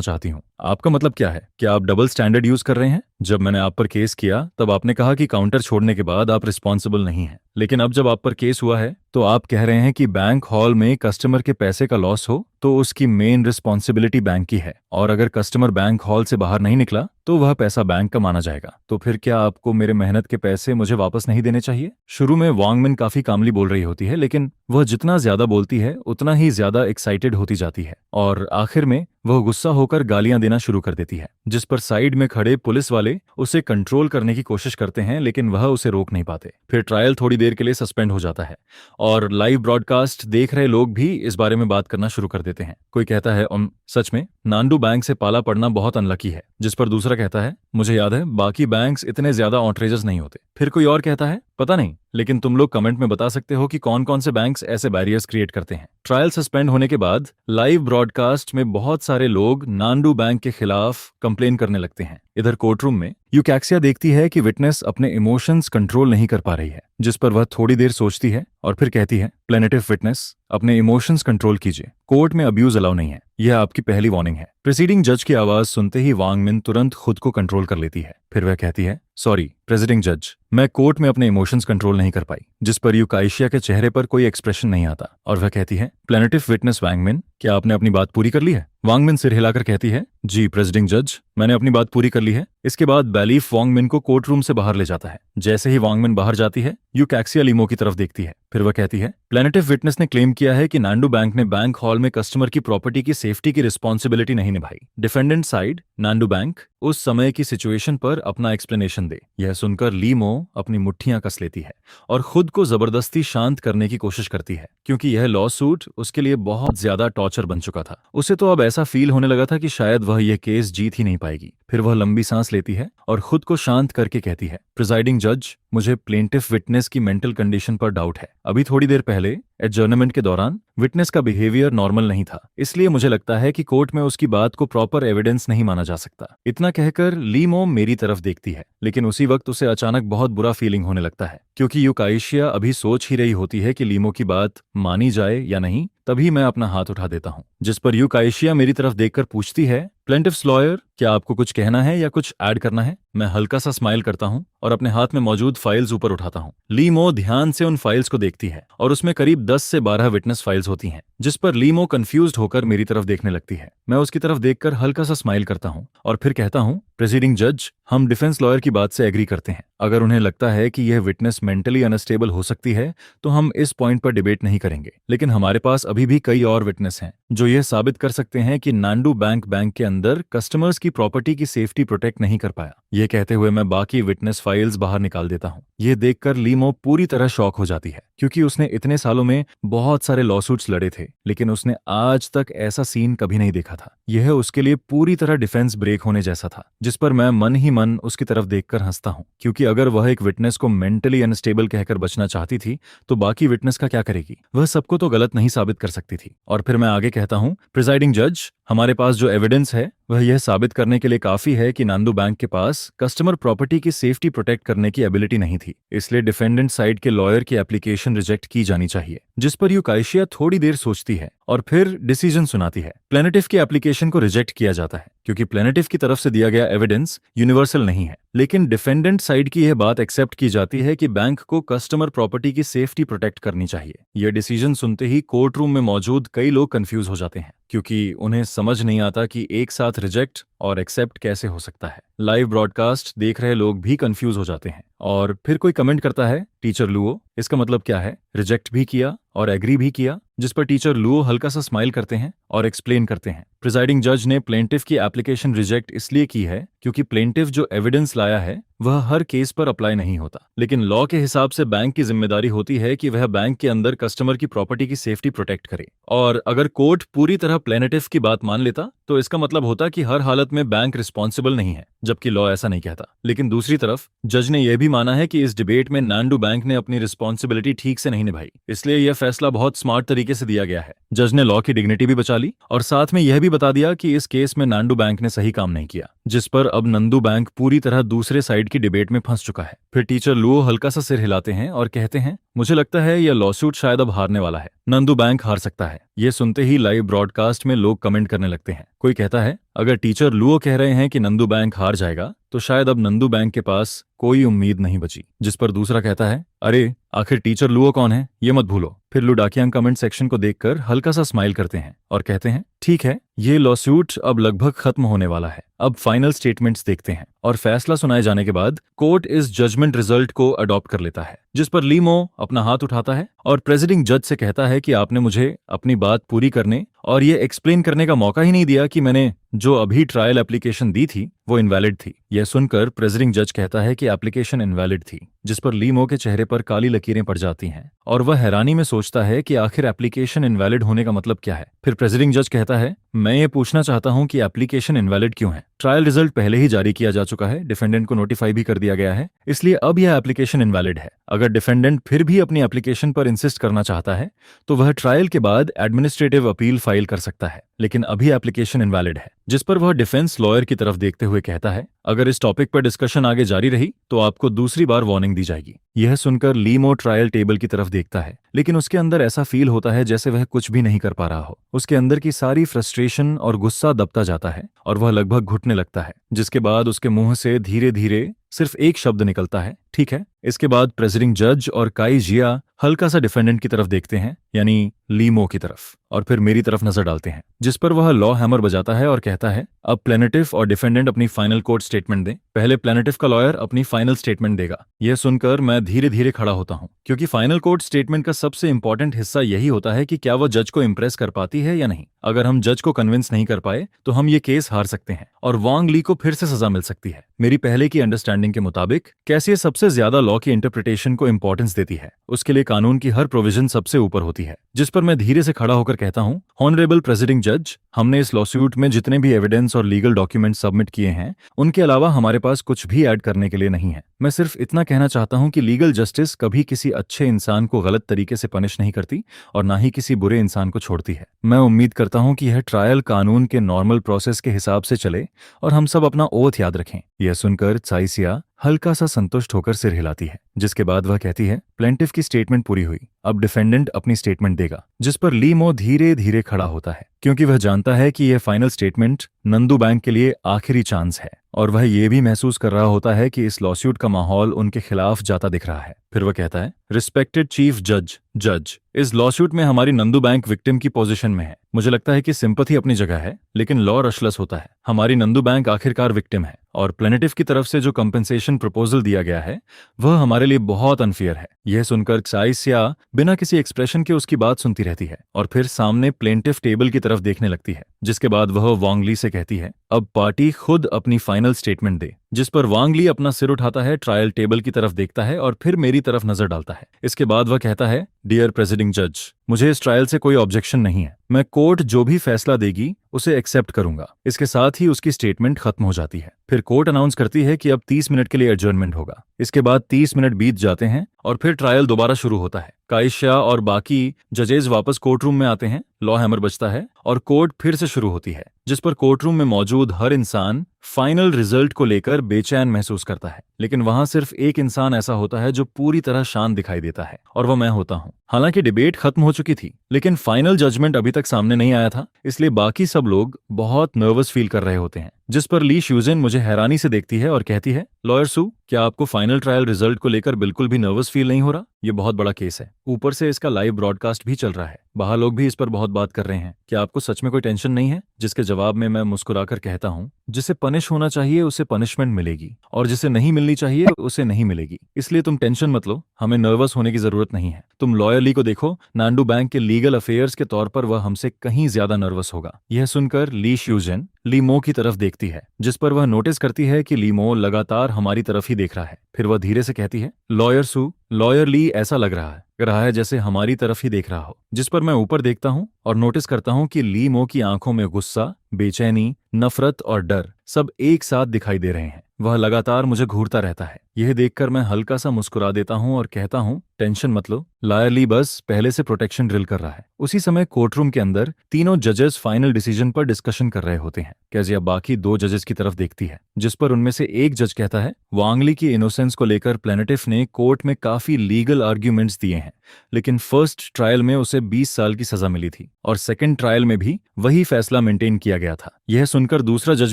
चाहती हूँ, आपका मतलब क्या है? क्या आप डबल स्टैंडर्ड यूज कर रहे हैं? जब मैंने आप पर केस किया तब आपने कहा कि काउंटर छोड़ने के बाद आप रिस्पॉन्सिबल नहीं हैं, लेकिन अब जब आप पर केस हुआ है तो आप कह रहे हैं कि बैंक हॉल में कस्टमर के पैसे का लॉस हो तो उसकी मेन रिस्पॉन्सिबिलिटी बैंक की है, और अगर कस्टमर बैंक हॉल से बाहर नहीं निकला तो वह पैसा बैंक का माना जाएगा। तो फिर क्या आपको मेरे मेहनत के पैसे मुझे वापस नहीं देने चाहिए? शुरू में वांगमिन काफी कामली बोल रही होती है, लेकिन वह जितना ज्यादा बोलती है उतना ही ज्यादा एक्साइटेड होती जाती है और आखिर में वह गुस्सा होकर गालियां देना शुरू कर देती है, जिस पर साइड में खड़े पुलिस वाले उसे कंट्रोल करने की कोशिश करते हैं, लेकिन वह उसे रोक नहीं पाते। फिर ट्रायल थोड़ी देर के लिए सस्पेंड हो जाता है और लाइव ब्रॉडकास्ट देख रहे लोग भी इस बारे में बात करना शुरू कर देते हैं। कोई कहता है, सच में नांदू बैंक से पाला पड़ना बहुत अनलकी है, जिस पर दूसरा कहता है, मुझे याद है बाकी बैंक्स इतने ज्यादा ऑटरेजस नहीं होते। फिर कोई और कहता है, पता नहीं, लेकिन तुम लोग कमेंट में बता सकते हो कि कौन कौन से बैंक्स ऐसे बैरियर्स क्रिएट करते हैं। ट्रायल सस्पेंड होने के बाद लाइव ब्रॉडकास्ट में बहुत सारे लोग नांदू बैंक के खिलाफ कंप्लेन करने लगते हैं। इधर कोर्टरूम में यूकैक्सिया देखती है कि विटनेस अपने इमोशंस कंट्रोल नहीं कर पा रही है, जिस पर वह थोड़ी देर सोचती है और फिर कहती है, प्लेनेटिव विटनेस, अपने इमोशंस कंट्रोल कीजिए, कोर्ट में अब्यूज अलाउ नहीं है, यह आपकी पहली वार्निंग है। प्रीसीडिंग जज की आवाज सुनते ही वांगमिन तुरंत खुद को कंट्रोल कर लेती है। फिर वह कहती है, सॉरी प्रेसिडिंग जज, मैं कोर्ट में अपने इमोशंस कंट्रोल नहीं कर पाई, जिस पर यूकाइशिया के चेहरे पर कोई एक्सप्रेशन नहीं आता और वह कहती है, प्लेनेटिव विटनेस वांगमिन, क्या आपने अपनी बात पूरी कर ली है? वांगमिन सिर हिलाकर कहती है, जी प्रेसिडिंग जज, मैंने अपनी बात पूरी कर ली है। इसके बाद बैलीफ वांगमिन को कोर्ट रूम से बाहर ले जाता है। जैसे ही वांगमिन बाहर जाती है, यूकैक्सिया लीमो की तरफ देखती है। फिर वह कहती है, प्लेनेटिव विटनेस ने क्लेम किया है कि नांदू बैंक ने बैंक हॉल में कस्टमर की प्रॉपर्टी की सेफ्टी की रिस्पॉन्सिबिलिटी नहीं निभाई। डिफेंडेंट साइड, नांदू बैंक, उस समय की सिचुएशन पर अपना एक्सप्लेनेशन दे। यह सुनकर लीमो अपनी मुट्ठियां कस लेती है और खुद को जबरदस्ती शांत करने की कोशिश करती है, क्योंकि यह लॉ सूट उसके लिए बहुत ज्यादा टॉर्चर बन चुका था। उसे तो अब ऐसा फील होने लगा था कि शायद वह यह केस जीत ही नहीं पाएगी। फिर वह लंबी सांस सांस लेती है और खुद को शांत करके कहती है, प्रिजाइडिंग जज, मुझे प्लेंटिफ विटनेस की मेंटल कंडीशन पर डाउट है। अभी थोड़ी देर पहले एडजर्नमेंट के दौरान विटनेस का बिहेवियर नॉर्मल नहीं था, इसलिए मुझे लगता है कि कोर्ट में उसकी बात को प्रॉपर एविडेंस नहीं माना जा सकता। इतना कहकर ली मो मेरी तरफ देखती है, लेकिन उसी वक्त उसे अचानक बहुत बुरा फीलिंग होने लगता है, क्योंकि यूकाइशिया अभी सोच ही रही होती है कि लीमो की बात मानी जाए या नहीं। तभी मैं अपना हाथ उठा देता हूं, जिस पर यूकाइशिया मेरी तरफ देखकर पूछती है, प्लेंटिफ्स लॉयर, क्या आपको कुछ कहना है या कुछ ऐड करना है? मैं हल्का सा स्माइल करता हूं और अपने हाथ में मौजूद फाइल्स ऊपर उठाता हूं। लीमो ध्यान से उन फाइल्स को देखती है और उसमें करीब 10 से 12 विटनेस फाइल्स होती हैं, जिस पर लीमो कंफ्यूज्ड होकर मेरी तरफ देखने लगती है। मैं उसकी तरफ देखकर हल्का सा स्माइल करता हूं और फिर कहता हूं, प्रेसिडिंग जज, हम डिफेंस लॉयर की बात से एग्री करते हैं। अगर उन्हें लगता है कि यह विटनेस मेंटली अनस्टेबल हो सकती है तो हम इस पॉइंट पर डिबेट नहीं करेंगे, लेकिन हमारे पास अभी भी कई और विटनेस हैं जो यह साबित कर सकते हैं कि नांडू बैंक के अंदर कस्टमर्स की प्रॉपर्टी की सेफ्टी प्रोटेक्ट नहीं कर पाया। यह कहते हुए मैं बाकी विटनेस फाइल्स बाहर निकाल देता हूं। यह देखकर लीमो पूरी तरह शॉक हो जाती है, क्योंकि उसने इतने सालों में बहुत सारे लॉसूट्स लड़े थे, लेकिन उसने आज तक ऐसा सीन कभी नहीं देखा था। यह उसके लिए पूरी तरह डिफेंस ब्रेक होने जैसा था, जिस पर मैं मन ही मन उसकी तरफ देखकर हंसता हूं, क्योंकि अगर वह एक विटनेस को मेंटली अनस्टेबल कहकर बचना चाहती थी तो बाकी विटनेस का क्या करेगी? वह सबको तो गलत नहीं साबित कर सकती थी। और फिर मैं आगे कहता हूं, प्रिजाइडिंग जज, हमारे पास जो एविडेंस है वह यह साबित करने के लिए काफी है कि नांदू बैंक के पास कस्टमर प्रॉपर्टी की सेफ्टी प्रोटेक्ट करने की एबिलिटी नहीं थी, इसलिए डिफेंडेंट साइड के लॉयर की एप्लीकेशन रिजेक्ट की जानी चाहिए। जिस पर यूकाइशिया थोड़ी देर सोचती है और फिर डिसीजन सुनाती है। प्लेनेटिव की एप्लीकेशन को रिजेक्ट किया जाता है क्योंकि प्लेनेटिव की तरफ से दिया गया एविडेंस यूनिवर्सल नहीं है, लेकिन डिफेंडेंट साइड की यह बात एक्सेप्ट की जाती है कि बैंक को कस्टमर प्रॉपर्टी की सेफ्टी प्रोटेक्ट करनी चाहिए। यह डिसीजन सुनते ही कोर्ट रूम में मौजूद कई लोग कंफ्यूज हो जाते हैं, क्योंकि उन्हें समझ नहीं आता कि एक साथ रिजेक्ट और एक्सेप्ट कैसे हो सकता है। लाइव ब्रॉडकास्ट देख रहे लोग भी कंफ्यूज हो जाते हैं और फिर कोई कमेंट करता है, टीचर लुओ, इसका मतलब क्या है? रिजेक्ट भी किया और एग्री भी किया? जिस पर टीचर लुओ हल्का सा स्माइल करते हैं और एक्सप्लेन करते हैं, प्रिजाइडिंग जज ने प्लेंटिफ की एप्लीकेशन रिजेक्ट इसलिए की है क्योंकि प्लेंटिफ जो एविडेंस लाया है वह हर केस पर अप्लाई नहीं होता, लेकिन लॉ के हिसाब से बैंक की जिम्मेदारी होती है कि वह बैंक के अंदर कस्टमर की प्रॉपर्टी की सेफ्टी प्रोटेक्ट करे। और अगर कोर्ट पूरी तरह प्लेनेटिव की बात मान लेता तो इसका मतलब होता कि हर हालत में बैंक रिस्पॉन्सिबल नहीं है, जबकि लॉ ऐसा नहीं कहता। लेकिन दूसरी तरफ जज ने यह भी माना है कि इस डिबेट में नांडू बैंक ने अपनी रिस्पॉन्सिबिलिटी ठीक से नहीं निभाई, इसलिए यह फैसला बहुत स्मार्ट तरीके से दिया गया है। जज ने लॉ की डिग्निटी भी बचा ली और साथ में यह भी बता दिया कि इस केस में नांडू बैंक ने सही काम नहीं किया, जिस पर अब नंदू बैंक पूरी तरह दूसरे साइड की डिबेट में फंस चुका है। फिर टीचर लुओ हल्का सा सिर हिलाते हैं और कहते हैं, मुझे लगता है यह लॉसूट शायद अब हारने वाला है, नंदू बैंक हार सकता है। ये सुनते ही लाइव ब्रॉडकास्ट में लोग कमेंट करने लगते हैं। कोई कहता है, अगर टीचर लुओ कह रहे हैं कि नंदू बैंक हार जाएगा तो शायद अब नंदू बैंक के पास कोई उम्मीद नहीं बची। जिस पर दूसरा कहता है, अरे आखिर टीचर लुओ कौन है ये मत भूलो। फिर लुडाकियांग कमेंट सेक्शन को देखकर हल्का सा स्माइल करते हैं और कहते हैं, ठीक है, ये लॉसूट अब लगभग खत्म होने वाला है। अब फाइनल स्टेटमेंट्स देखते हैं और फैसला सुनाए जाने के बाद कोर्ट इस जजमेंट रिजल्ट को अडॉप्ट कर लेता है, जिस पर लीमो अपना हाथ उठाता है और प्रेसिडिंग जज से कहता है कि आपने मुझे अपनी बात पूरी करने और ये एक्सप्लेन करने का मौका ही नहीं दिया कि मैंने जो अभी ट्रायल एप्लीकेशन दी थी वो इनवैलिड थी। यह सुनकर प्रेसिडिंग जज कहता है कि एप्लीकेशन इनवैलिड थी, जिस पर लीमो के चेहरे पर काली लकीरें पड़ जाती हैं और वह हैरानी में सोचता है कि आखिर एप्लीकेशन इनवैलिड होने का मतलब क्या है। फिर प्रेसिडिंग जज कहता है, मैं ये पूछना चाहता हूं कि एप्लीकेशन इनवैलिड क्यों है? ट्रायल रिजल्ट पहले ही जारी किया जा चुका है, डिफेंडेंट को नोटिफाई भी कर दिया गया है, इसलिए अब यह एप्लीकेशन इनवैलिड है। अगर डिफेंडेंट फिर भी अपनी एप्लीकेशन पर इंसिस्ट करना चाहता है तो वह ट्रायल के बाद एडमिनिस्ट्रेटिव अपील फाइल कर सकता है, लेकिन अभी एप्लीकेशन इनवैलिड है। जिस पर वह डिफेंस लॉयर की तरफ देखते हुए कहता है, अगर इस टॉपिक पर डिस्कशन आगे जारी रही तो आपको दूसरी बार वार्निंग दी जाएगी। यह सुनकर लीमो ट्रायल टेबल की तरफ देखता है, लेकिन उसके अंदर ऐसा फील होता है जैसे वह कुछ भी नहीं कर पा रहा हो। उसके अंदर की सारी फ्रस्ट्रेशन और गुस्सा दबता जाता है और वह लगभग घुटने लगता है, जिसके बाद उसके मुंह से धीरे धीरे सिर्फ एक शब्द निकलता है, ठीक है। इसके बाद प्रेसिडिंग जज और काई जिया हल्का सा डिफेंडेंट की तरफ देखते हैं, यानी लीमो की तरफ, और फिर मेरी तरफ नजर डालते हैं, जिस पर वह लॉ हैमर बजाता है और कहता है, अब प्लेनेटिव और डिफेंडेंट अपनी फाइनल कोर्ट स्टेटमेंट दें। पहले प्लेनेटिव का लॉयर अपनी फाइनल स्टेटमेंट देगा। यह सुनकर मैं धीरे धीरे खड़ा होता हूं, क्योंकि फाइनल कोर्ट स्टेटमेंट का सबसे इंपॉर्टेंट हिस्सा यही होता है कि क्या वह जज को इंप्रेस कर पाती है या नहीं। अगर हम जज को कन्विंस नहीं कर पाए तो हम ये केस हार सकते हैं और वांग ली को फिर से सजा मिल सकती है। मेरी पहले की अंडरस्टैंडिंग के मुताबिक कैसिए सबसे ज्यादा लॉ की इंटरप्रिटेशन को इंपॉर्टेंस देती है, उसके लिए कानून की हर प्रोविजन सबसे ऊपर होती है। जिस पर मैं धीरे से खड़ा होकर कहता हूं, ऑनरेबल प्रेसिडिंग जज, हमने इस लॉसूट में जितने भी एविडेंस और लीगल डॉक्यूमेंट सबमिट किए हैं उनके अलावा हमारे पास कुछ भी ऐड करने के लिए नहीं है। मैं सिर्फ इतना कहना चाहता हूं कि लीगल जस्टिस कभी किसी अच्छे इंसान को गलत तरीके से पनिश नहीं करती और ना ही किसी बुरे इंसान को छोड़ती है। मैं उम्मीद करता हूं कि यह ट्रायल कानून के नॉर्मल प्रोसेस के हिसाब से चले और हम सब अपना ओथ याद रखें। यह सुनकर चाइसिया हल्का सा संतुष्ट होकर सिर हिलाती है, जिसके बाद वह कहती है, प्लेंटिफ की स्टेटमेंट पूरी हुई, अब डिफेंडेंट अपनी स्टेटमेंट देगा। जिस पर ली मो धीरे धीरे खड़ा होता है, क्योंकि वह जानता है कि यह फाइनल स्टेटमेंट नंदू बैंक के लिए आखिरी चांस है और वह यह भी महसूस कर रहा होता है कि इस लॉसूट का माहौल उनके खिलाफ जाता दिख रहा है। फिर वह कहता है, रिस्पेक्टेड चीफ जज, इस लॉसूट में हमारी नंदू बैंक विक्टिम की पोजीशन में है। मुझे लगता है कि सिंपैथी अपनी जगह है, लेकिन लॉ रशलेस होता है। हमारी नंदू बैंक आखिरकार विक्टिम है और प्लेनेटिव की तरफ से जो कंपेंसेशन प्रपोजल दिया गया है वह हमारे लिए बहुत अनफेयर है। यह सुनकर चाइसिया बिना किसी एक्सप्रेशन के उसकी बात सुनती रहती है और फिर सामने प्लेंटिफ टेबल की तरफ देखने लगती है, जिसके बाद वह वांग ली से कहती है, अब पार्टी खुद अपनी फाइनल स्टेटमेंट दे। जिस पर वांग ली अपना सिर उठाता है, ट्रायल टेबल की तरफ देखता है और फिर मेरी तरफ नजर डालता है। इसके बाद वह कहता है, डियर प्रेसिडिंग जज, मुझे इस ट्रायल से कोई ऑब्जेक्शन नहीं है। मैं कोर्ट जो भी फैसला देगी उसे एक्सेप्ट करूंगा। इसके साथ ही उसकी स्टेटमेंट खत्म हो जाती है। फिर कोर्ट अनाउंस करती है कि अब 30 मिनट के लिए एडजर्नमेंट होगा। इसके बाद 30 मिनट बीत जाते हैं और फिर ट्रायल दोबारा शुरू होता है। काइशा और बाकी जजेस वापस कोर्ट रूम में आते हैं, लॉ हैमर बजता है और कोर्ट फिर से शुरू होती है, जिस पर कोर्ट रूम में मौजूद हर इंसान फाइनल रिजल्ट को लेकर बेचैन महसूस करता है। लेकिन वहां सिर्फ एक इंसान ऐसा होता है जो पूरी तरह शांत दिखाई देता है और वह मैं होता हूं। हालांकि डिबेट खत्म हो चुकी थी, लेकिन फाइनल जजमेंट अभी तक सामने नहीं आया था, इसलिए बाकी सब लोग बहुत नर्वस फील कर रहे होते हैं। जिस पर ली श्यूजेन मुझे हैरानी से देखती है और कहती है, लॉयर सू, क्या आपको फाइनल ट्रायल रिजल्ट को लेकर बिल्कुल भी नर्वस फील नहीं हो रहा? ये बहुत बड़ा केस है, ऊपर से इसका लाइव ब्रॉडकास्ट भी चल रहा है, बाहर लोग भी इस पर बहुत बात कर रहे हैं। क्या आपको सच में कोई टेंशन नहीं है? जिसके जवाब में मैं मुस्कुराकर कहता हूँ, जिसे पनिश होना चाहिए उसे पनिशमेंट मिलेगी और जिसे नहीं मिलनी चाहिए उसे नहीं मिलेगी, इसलिए तुम टेंशन मत लो, हमें नर्वस होने की जरूरत नहीं है। तुम लॉयर ली को देखो, नांडू बैंक के लीगल अफेयर्स के तौर पर वह हमसे कहीं ज्यादा नर्वस होगा। यह सुनकर ली श्यूजेन लीमो की तरफ देखती है, जिस पर वह नोटिस करती है कि लीमो लगातार हमारी तरफ ही देख रहा है। फिर वह धीरे से कहती है, लॉयर सू, लॉयर ली ऐसा लग रहा है जैसे हमारी तरफ ही देख रहा हो। जिस पर मैं ऊपर देखता हूँ और नोटिस करता हूँ कि लीमो की आंखों में गुस्सा, बेचैनी, नफरत और डर सब एक साथ दिखाई दे रहे हैं। वह लगातार मुझे घूरता रहता है। यह देखकर मैं हल्का सा मुस्कुरा देता हूं और कहता हूं, टेंशन मत लो, लॉयर ली बस पहले से प्रोटेक्शन ड्रिल कर रहा है। उसी समय कोर्ट रूम के अंदर तीनों जजेस फाइनल डिसीजन पर डिस्कशन कर रहे होते हैं। कैजिया बाकी दो जजेस की तरफ देखती है, जिस पर उनमें से एक जज कहता है, वांग ली की इनोसेंस को लेकर प्लेनेटिफ ने कोर्ट में काफी लीगल आर्ग्यूमेंट्स दिए हैं, लेकिन फर्स्ट ट्रायल में उसे 20 साल की सजा मिली थी और सेकंड ट्रायल में भी वही फैसला मेंटेन किया गया था। यह सुनकर दूसरा जज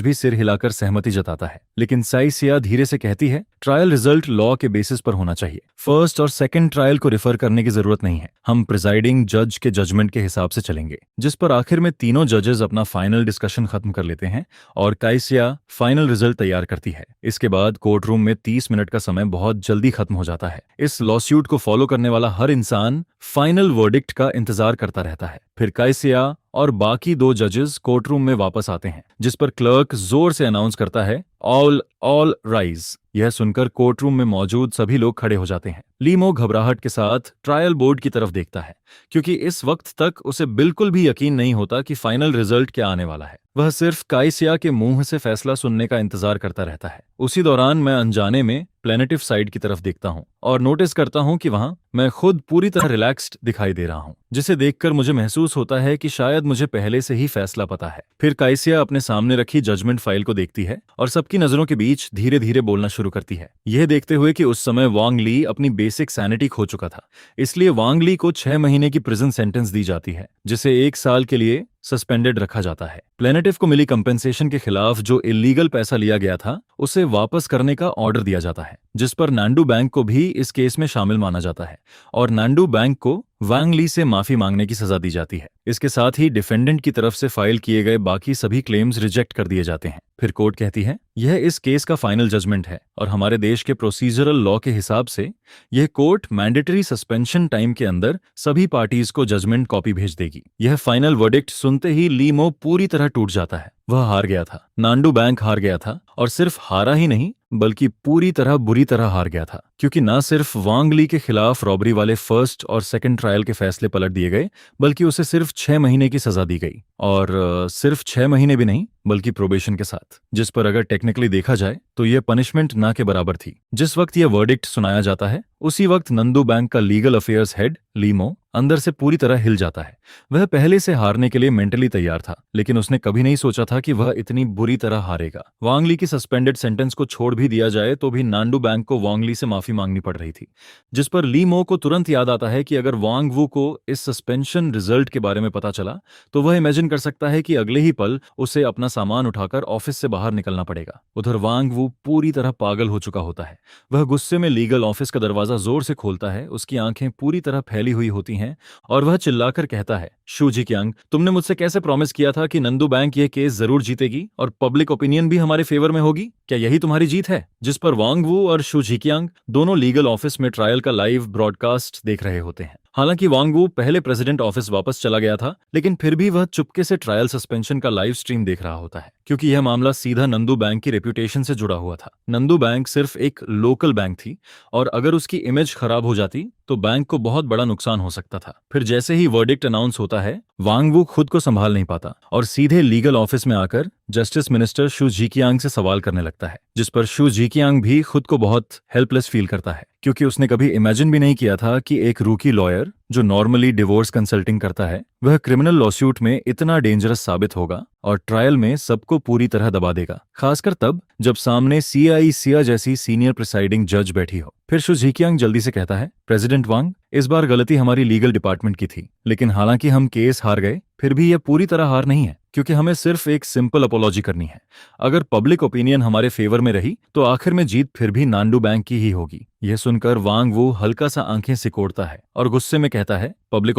भी सिर हिलाकर सहमति जताता है, लेकिन साइसिया धीरे से कहती है, ट्रायल रिजल्ट लॉ के बेसिस पर होना चाहिए, फर्स्ट और सेकंड ट्रायल को रिफर करने की जरूरत नहीं है, हम प्रिजाइडिंग जज के जजमेंट के हिसाब से चलेंगे। जिस पर आखिर में तीनों जजेस अपना फाइनल डिस्कशन खत्म कर लेते हैं और काइसिया फाइनल रिजल्ट तैयार करती है। इसके बाद कोर्ट रूम में 30 मिनट का समय बहुत जल्दी खत्म हो जाता है। इस लॉसूट को फॉलो करने वाला हर इंसान फाइनल वर्डिक्ट का इंतजार करता रहता है। फिर काइसिया और बाकी दो जजेस कोर्ट रूम में वापस आते हैं, जिस पर क्लर्क जोर से अनाउंस करता है, ऑल राइज। यह सुनकर कोर्ट रूम में मौजूद सभी लोग खड़े हो जाते हैं। लीमो घबराहट के साथ ट्रायल बोर्ड की तरफ देखता है, क्योंकि इस वक्त तक उसे बिल्कुल भी यकीन नहीं होता कि फाइनल रिजल्ट क्या आने वाला है। वह सिर्फ काइसिया के मुंह से फैसला सुनने का इंतजार करता रहता है। उसी दौरान मैं अनजाने में प्लेनेटिव साइड की तरफ देखता हूं और नोटिस करता हूं कि वहां मैं खुद पूरी तरह रिलैक्स्ड दिखाई दे रहा हूं, जिसे देखकर मुझे महसूस होता है कि शायद मुझे पहले से ही फैसला पता है। फिर काइसिया अपने सामने रखी जजमेंट फाइल को देखती है और सबकी नजरों के बीच धीरे धीरे बोलना शुरू करती है, यह देखते हुए कि उस समय वांग ली अपनी बेसिक सैनिटी खो चुका था। इसलिए वांग ली को 6 महीने की प्रिजन सेंटेंस दी जाती है, जिसे 1 साल के लिए सस्पेंडेड रखा जाता है। प्लेनेटिव को मिली कंपेंसेशन के खिलाफ जो इलीगल पैसा लिया गया था उसे वापस करने का ऑर्डर दिया जाता है, जिस पर नांडू बैंक को भी इस केस में शामिल माना जाता है और नांडू बैंक को वांग ली से माफी मांगने की सजा दी जाती है। इसके साथ ही डिफेंडेंट की तरफ से फाइल किए गए बाकी सभी क्लेम्स रिजेक्ट कर दिए जाते हैं। फिर कोर्ट कहती है, यह इस केस का फाइनल जजमेंट है और हमारे देश के प्रोसीजरल लॉ के हिसाब से यह कोर्ट मैंडेटरी सस्पेंशन टाइम के अंदर सभी पार्टीज को जजमेंट कॉपी भेज देगी। यह फाइनल वर्डिक्ट सुनते ही लीमो पूरी तरह टूट जाता है। वह हार गया था, नांडू बैंक हार गया था और सिर्फ हारा ही नहीं बल्कि पूरी तरह बुरी तरह हार गया था, क्योंकि ना सिर्फ वांग ली के खिलाफ रॉबरी वाले फर्स्ट और सेकंड ट्रायल के फैसले पलट दिए गए, बल्कि उसे सिर्फ 6 महीने की सजा दी गई। और सिर्फ 6 महीने भी नहीं, बल्कि प्रोबेशन के साथ, जिस पर अगर टेक्निकली देखा जाए तो यह पनिशमेंट ना के बराबर थी। जिस वक्त यह वर्डिक्ट सुनाया जाता है, उसी वक्त नंदू बैंक का लीगल अफेयर्स हेड लीमो अंदर से पूरी तरह हिल जाता है। वह पहले से हारने के लिए मेंटली तैयार था, लेकिन उसने कभी नहीं सोचा था कि वह इतनी बुरी तरह हारेगा। वांग ली की सस्पेंडेड सेंटेंस को छोड़ भी दिया जाए तो भी नांडू बैंक को वांग ली से माफी मांगनी पड़ रही थी, जिस पर लीमो को तुरंत याद आता है कि अगर वांग वू को इस सस्पेंशन रिजल्ट के बारे में पता चला तो वह इमेजिन कर सकता है कि अगले ही पल उसे अपना सामान उठाकर ऑफिस से बाहर निकलना पड़ेगा। उधर वांग वू पूरी तरह पागल हो चुका होता है। वह गुस्से में लीगल ऑफिस का दरवाजा जोर से खोलता है, उसकी आंखें पूरी तरह फैली हुई होती हैं और वह चिल्लाकर कहता है, शू जिकियांग, तुमने मुझसे कैसे प्रॉमिस किया था कि नंदू बैंक यह केस जरूर जीतेगी और पब्लिक ओपिनियन भी हमारे फेवर में होगी? क्या यही तुम्हारी जीत है? जिस पर वांग वू और शू जिकियांग दोनों लीगल ऑफिस में ट्रायल का लाइव ब्रॉडकास्ट देख रहे होते हैं। हालांकि वांग वू पहले प्रेसिडेंट ऑफिस वापस चला गया था, लेकिन फिर भी वह चुपके से ट्रायल सस्पेंशन का लाइव स्ट्रीम देख रहा होता है, क्योंकि यह मामला सीधा नंदू बैंक की रेपुटेशन से जुड़ा हुआ था। नंदू बैंक सिर्फ एक लोकल बैंक थी और अगर उसकी इमेज खराब हो जाती तो बैंक को बहुत बड़ा नुकसान हो सकता था। फिर जैसे ही वर्डिक्ट अनाउंस होता है, वांग वू खुद को संभाल नहीं पाता और सीधे लीगल ऑफिस में आकर जस्टिस मिनिस्टर शू जिकियांग से सवाल करने लगता है, जिस पर शू जिकियांग भी खुद को बहुत हेल्पलेस फील करता है, क्योंकि उसने कभी इमेजिन भी नहीं किया था कि एक रूकी लॉयर जो नॉर्मली डिवोर्स कंसल्टिंग करता है, वह क्रिमिनल लॉसूट में इतना डेंजरस साबित होगा और ट्रायल में सबको पूरी तरह दबा देगा, खासकर तब जब सामने सीआई सिया जैसी सीनियर प्रिसाइडिंग जज बैठी हो। फिर शू जिकियांग जल्दी से कहता है, प्रेसिडेंट वांग, इस बार गलती हमारी लीगल डिपार्टमेंट की थी, लेकिन हालांकि हम केस हार गए, फिर भी यह पूरी तरह हार नहीं है, क्योंकि हमें सिर्फ एक सिंपल अपॉलॉजी करनी है। अगर पब्लिक ओपिनियन हमारे फेवर में रही तो आखिर में जीत फिर भी नांडू बैंक की ही होगी। यह सुनकर वांग वू हल्का सा आंखें सिकोड़ता है और गुस्से में कहता है, पब्लिक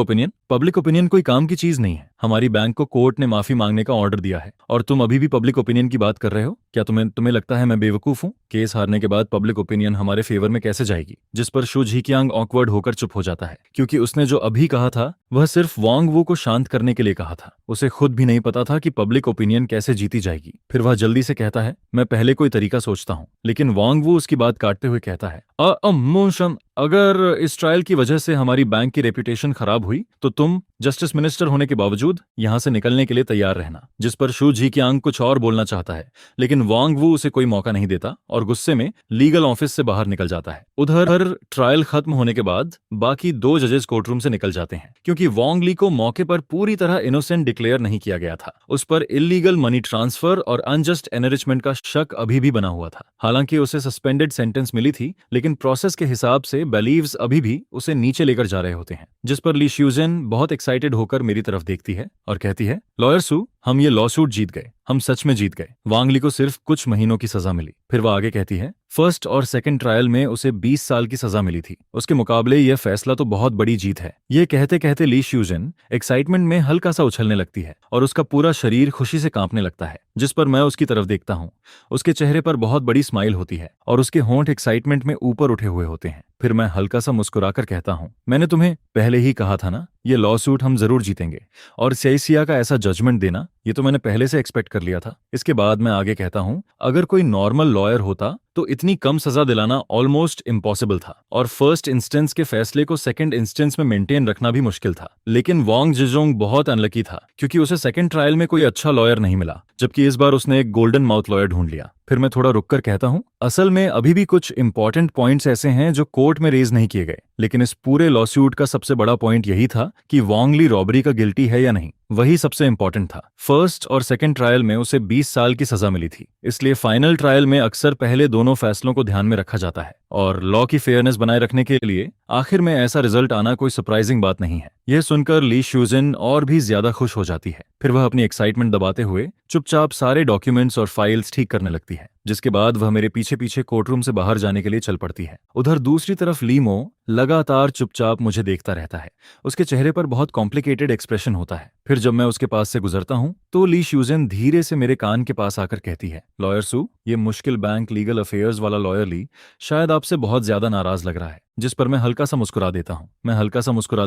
ओपिनियन कोई काम की चीज नहीं है। हमारी बैंक को कोर्ट ने माफी मांगने का ऑर्डर दिया है और तुम अभी भी पब्लिक ओपिनियन की बात कर रहे हो? क्या तुम्हें लगता है मैं बेवकूफ हूँ? केस हारने के बाद पब्लिक ओपिनियन हमारे फेवर में कैसे जाएगी? जिस पर शू जिकियांग ऑकवर्ड होकर चुप हो जाता है, क्योंकि उसने जो अभी कहा था वह सिर्फ वांग वू को शांत करने के लिए कहा था। उसे खुद भी नहीं पता था कि पब्लिक ओपिनियन कैसे जीती जाएगी। फिर वह जल्दी से कहता है, मैं पहले कोई तरीका सोचता हूँ। लेकिन वांग वू उसकी बात काटते हुए कहता है, मोशन, अगर इस ट्रायल की वजह से हमारी बैंक की रेपुटेशन खराब हुई तो तुम जस्टिस मिनिस्टर होने के बावजूद यहां से निकलने के लिए तैयार रहना। जिस पर शू जिकियांग कुछ और बोलना चाहता है, लेकिन वांग वू उसे कोई मौका नहीं देता और गुस्से में लीगल ऑफिस से बाहर निकल जाता है। उधर ट्रायल खत्म होने के बाद बाकी 2 जजेस कोर्टरूम से निकल जाते हैं, क्योंकि वांग ली को मौके पर पूरी तरह इनोसेंट डिक्लेयर नहीं किया गया था। उस पर इलीगल मनी ट्रांसफर और अनजस्ट एनरिचमेंट का शक अभी भी बना हुआ था। हालांकि उसे सस्पेंडेड सेंटेंस मिली थी, लेकिन प्रोसेस के हिसाब से बेलीव्स अभी भी उसे नीचे लेकर जा रहे होते हैं। जिस पर ली श्यूजेन बहुत एक्साइटेड होकर मेरी तरफ देखती है और कहती है, लॉयर सू, हम ये लॉसूट जीत गए, हम सच में जीत गए। वांग ली को सिर्फ कुछ महीनों की सजा मिली। फिर वह आगे कहती है, फर्स्ट और सेकंड ट्रायल में उसे 20 साल की सजा मिली थी, उसके मुकाबले यह फैसला तो बहुत बड़ी जीत है। ये कहते कहते ली श्यूजेन एक्साइटमेंट में हल्का सा उछलने लगती है और उसका पूरा शरीर खुशी से कांपने लगता है। जिस पर मैं उसकी तरफ देखता हूँ, उसके चेहरे पर बहुत बड़ी स्माइल होती है और उसके होंठ एक्साइटमेंट में ऊपर उठे हुए होते हैं। फिर मैं हल्का सा मुस्कुराकर कहता हूँ, मैंने तुम्हें पहले ही कहा था ना, ये लॉसूट हम जरूर जीतेंगे, और सिया का ऐसा जजमेंट देना ये तो मैंने पहले से एक्सपेक्ट कर लिया था। इसके बाद मैं आगे कहता हूँ, अगर कोई नॉर्मल लॉयर होता तो इतनी कम सजा दिलाना ऑलमोस्ट इम्पॉसिबल था और फर्स्ट इंस्टेंस के फैसले को सेकंड इंस्टेंस में मेंटेन रखना भी मुश्किल था। लेकिन वांग जिजोंग बहुत अनलकी था, क्योंकि उसे सेकंड ट्रायल में कोई अच्छा लॉयर नहीं मिला, जबकि इस बार उसने एक गोल्डन माउथ लॉयर ढूंढ लिया। फिर मैं थोड़ा रुककर कहता हूँ, असल में अभी भी कुछ इंपॉर्टेंट पॉइंट्स ऐसे हैं जो कोर्ट में रेज नहीं किए गए, लेकिन इस पूरे लॉसूट का सबसे बड़ा पॉइंट यही था कि वांग ली रॉबरी का गिल्टी है या नहीं, वही सबसे इंपॉर्टेंट था। फर्स्ट और सेकंड ट्रायल में उसे 20 साल की सजा मिली थी, इसलिए फाइनल ट्रायल में अक्सर पहले दोनों फैसलों को ध्यान में रखा जाता है और लॉ की फेयरनेस बनाए रखने के लिए आखिर में ऐसा रिजल्ट आना कोई सरप्राइजिंग बात नहीं है। यह सुनकर ली श्यूजेन और भी ज्यादा खुश हो जाती है। फिर वह अपनी एक्साइटमेंट दबाते हुए चुपचाप सारे डॉक्यूमेंट्स और फाइल्स ठीक करने लगती है, जिसके बाद वह मेरे पीछे पीछे कोर्टरूम से बाहर जाने के लिए चल पड़ती है। उधर दूसरी तरफ लीमो लगातार चुपचाप मुझे देखता रहता है। उसके चेहरे पर बहुत कॉम्प्लिकेटेड एक्सप्रेशन होता है। फिर जब मैं उसके पास से गुजरता हूँ तो ली श्यूजेन धीरे से मेरे कान के पास आकर कहती है, लॉयर सू, ये मुश्किल बैंक लीगल अफेयर्स वाला लॉयर ली शायद आपसे बहुत ज्यादा नाराज लग रहा है। जिस पर मैं हल्का सा मुस्कुरा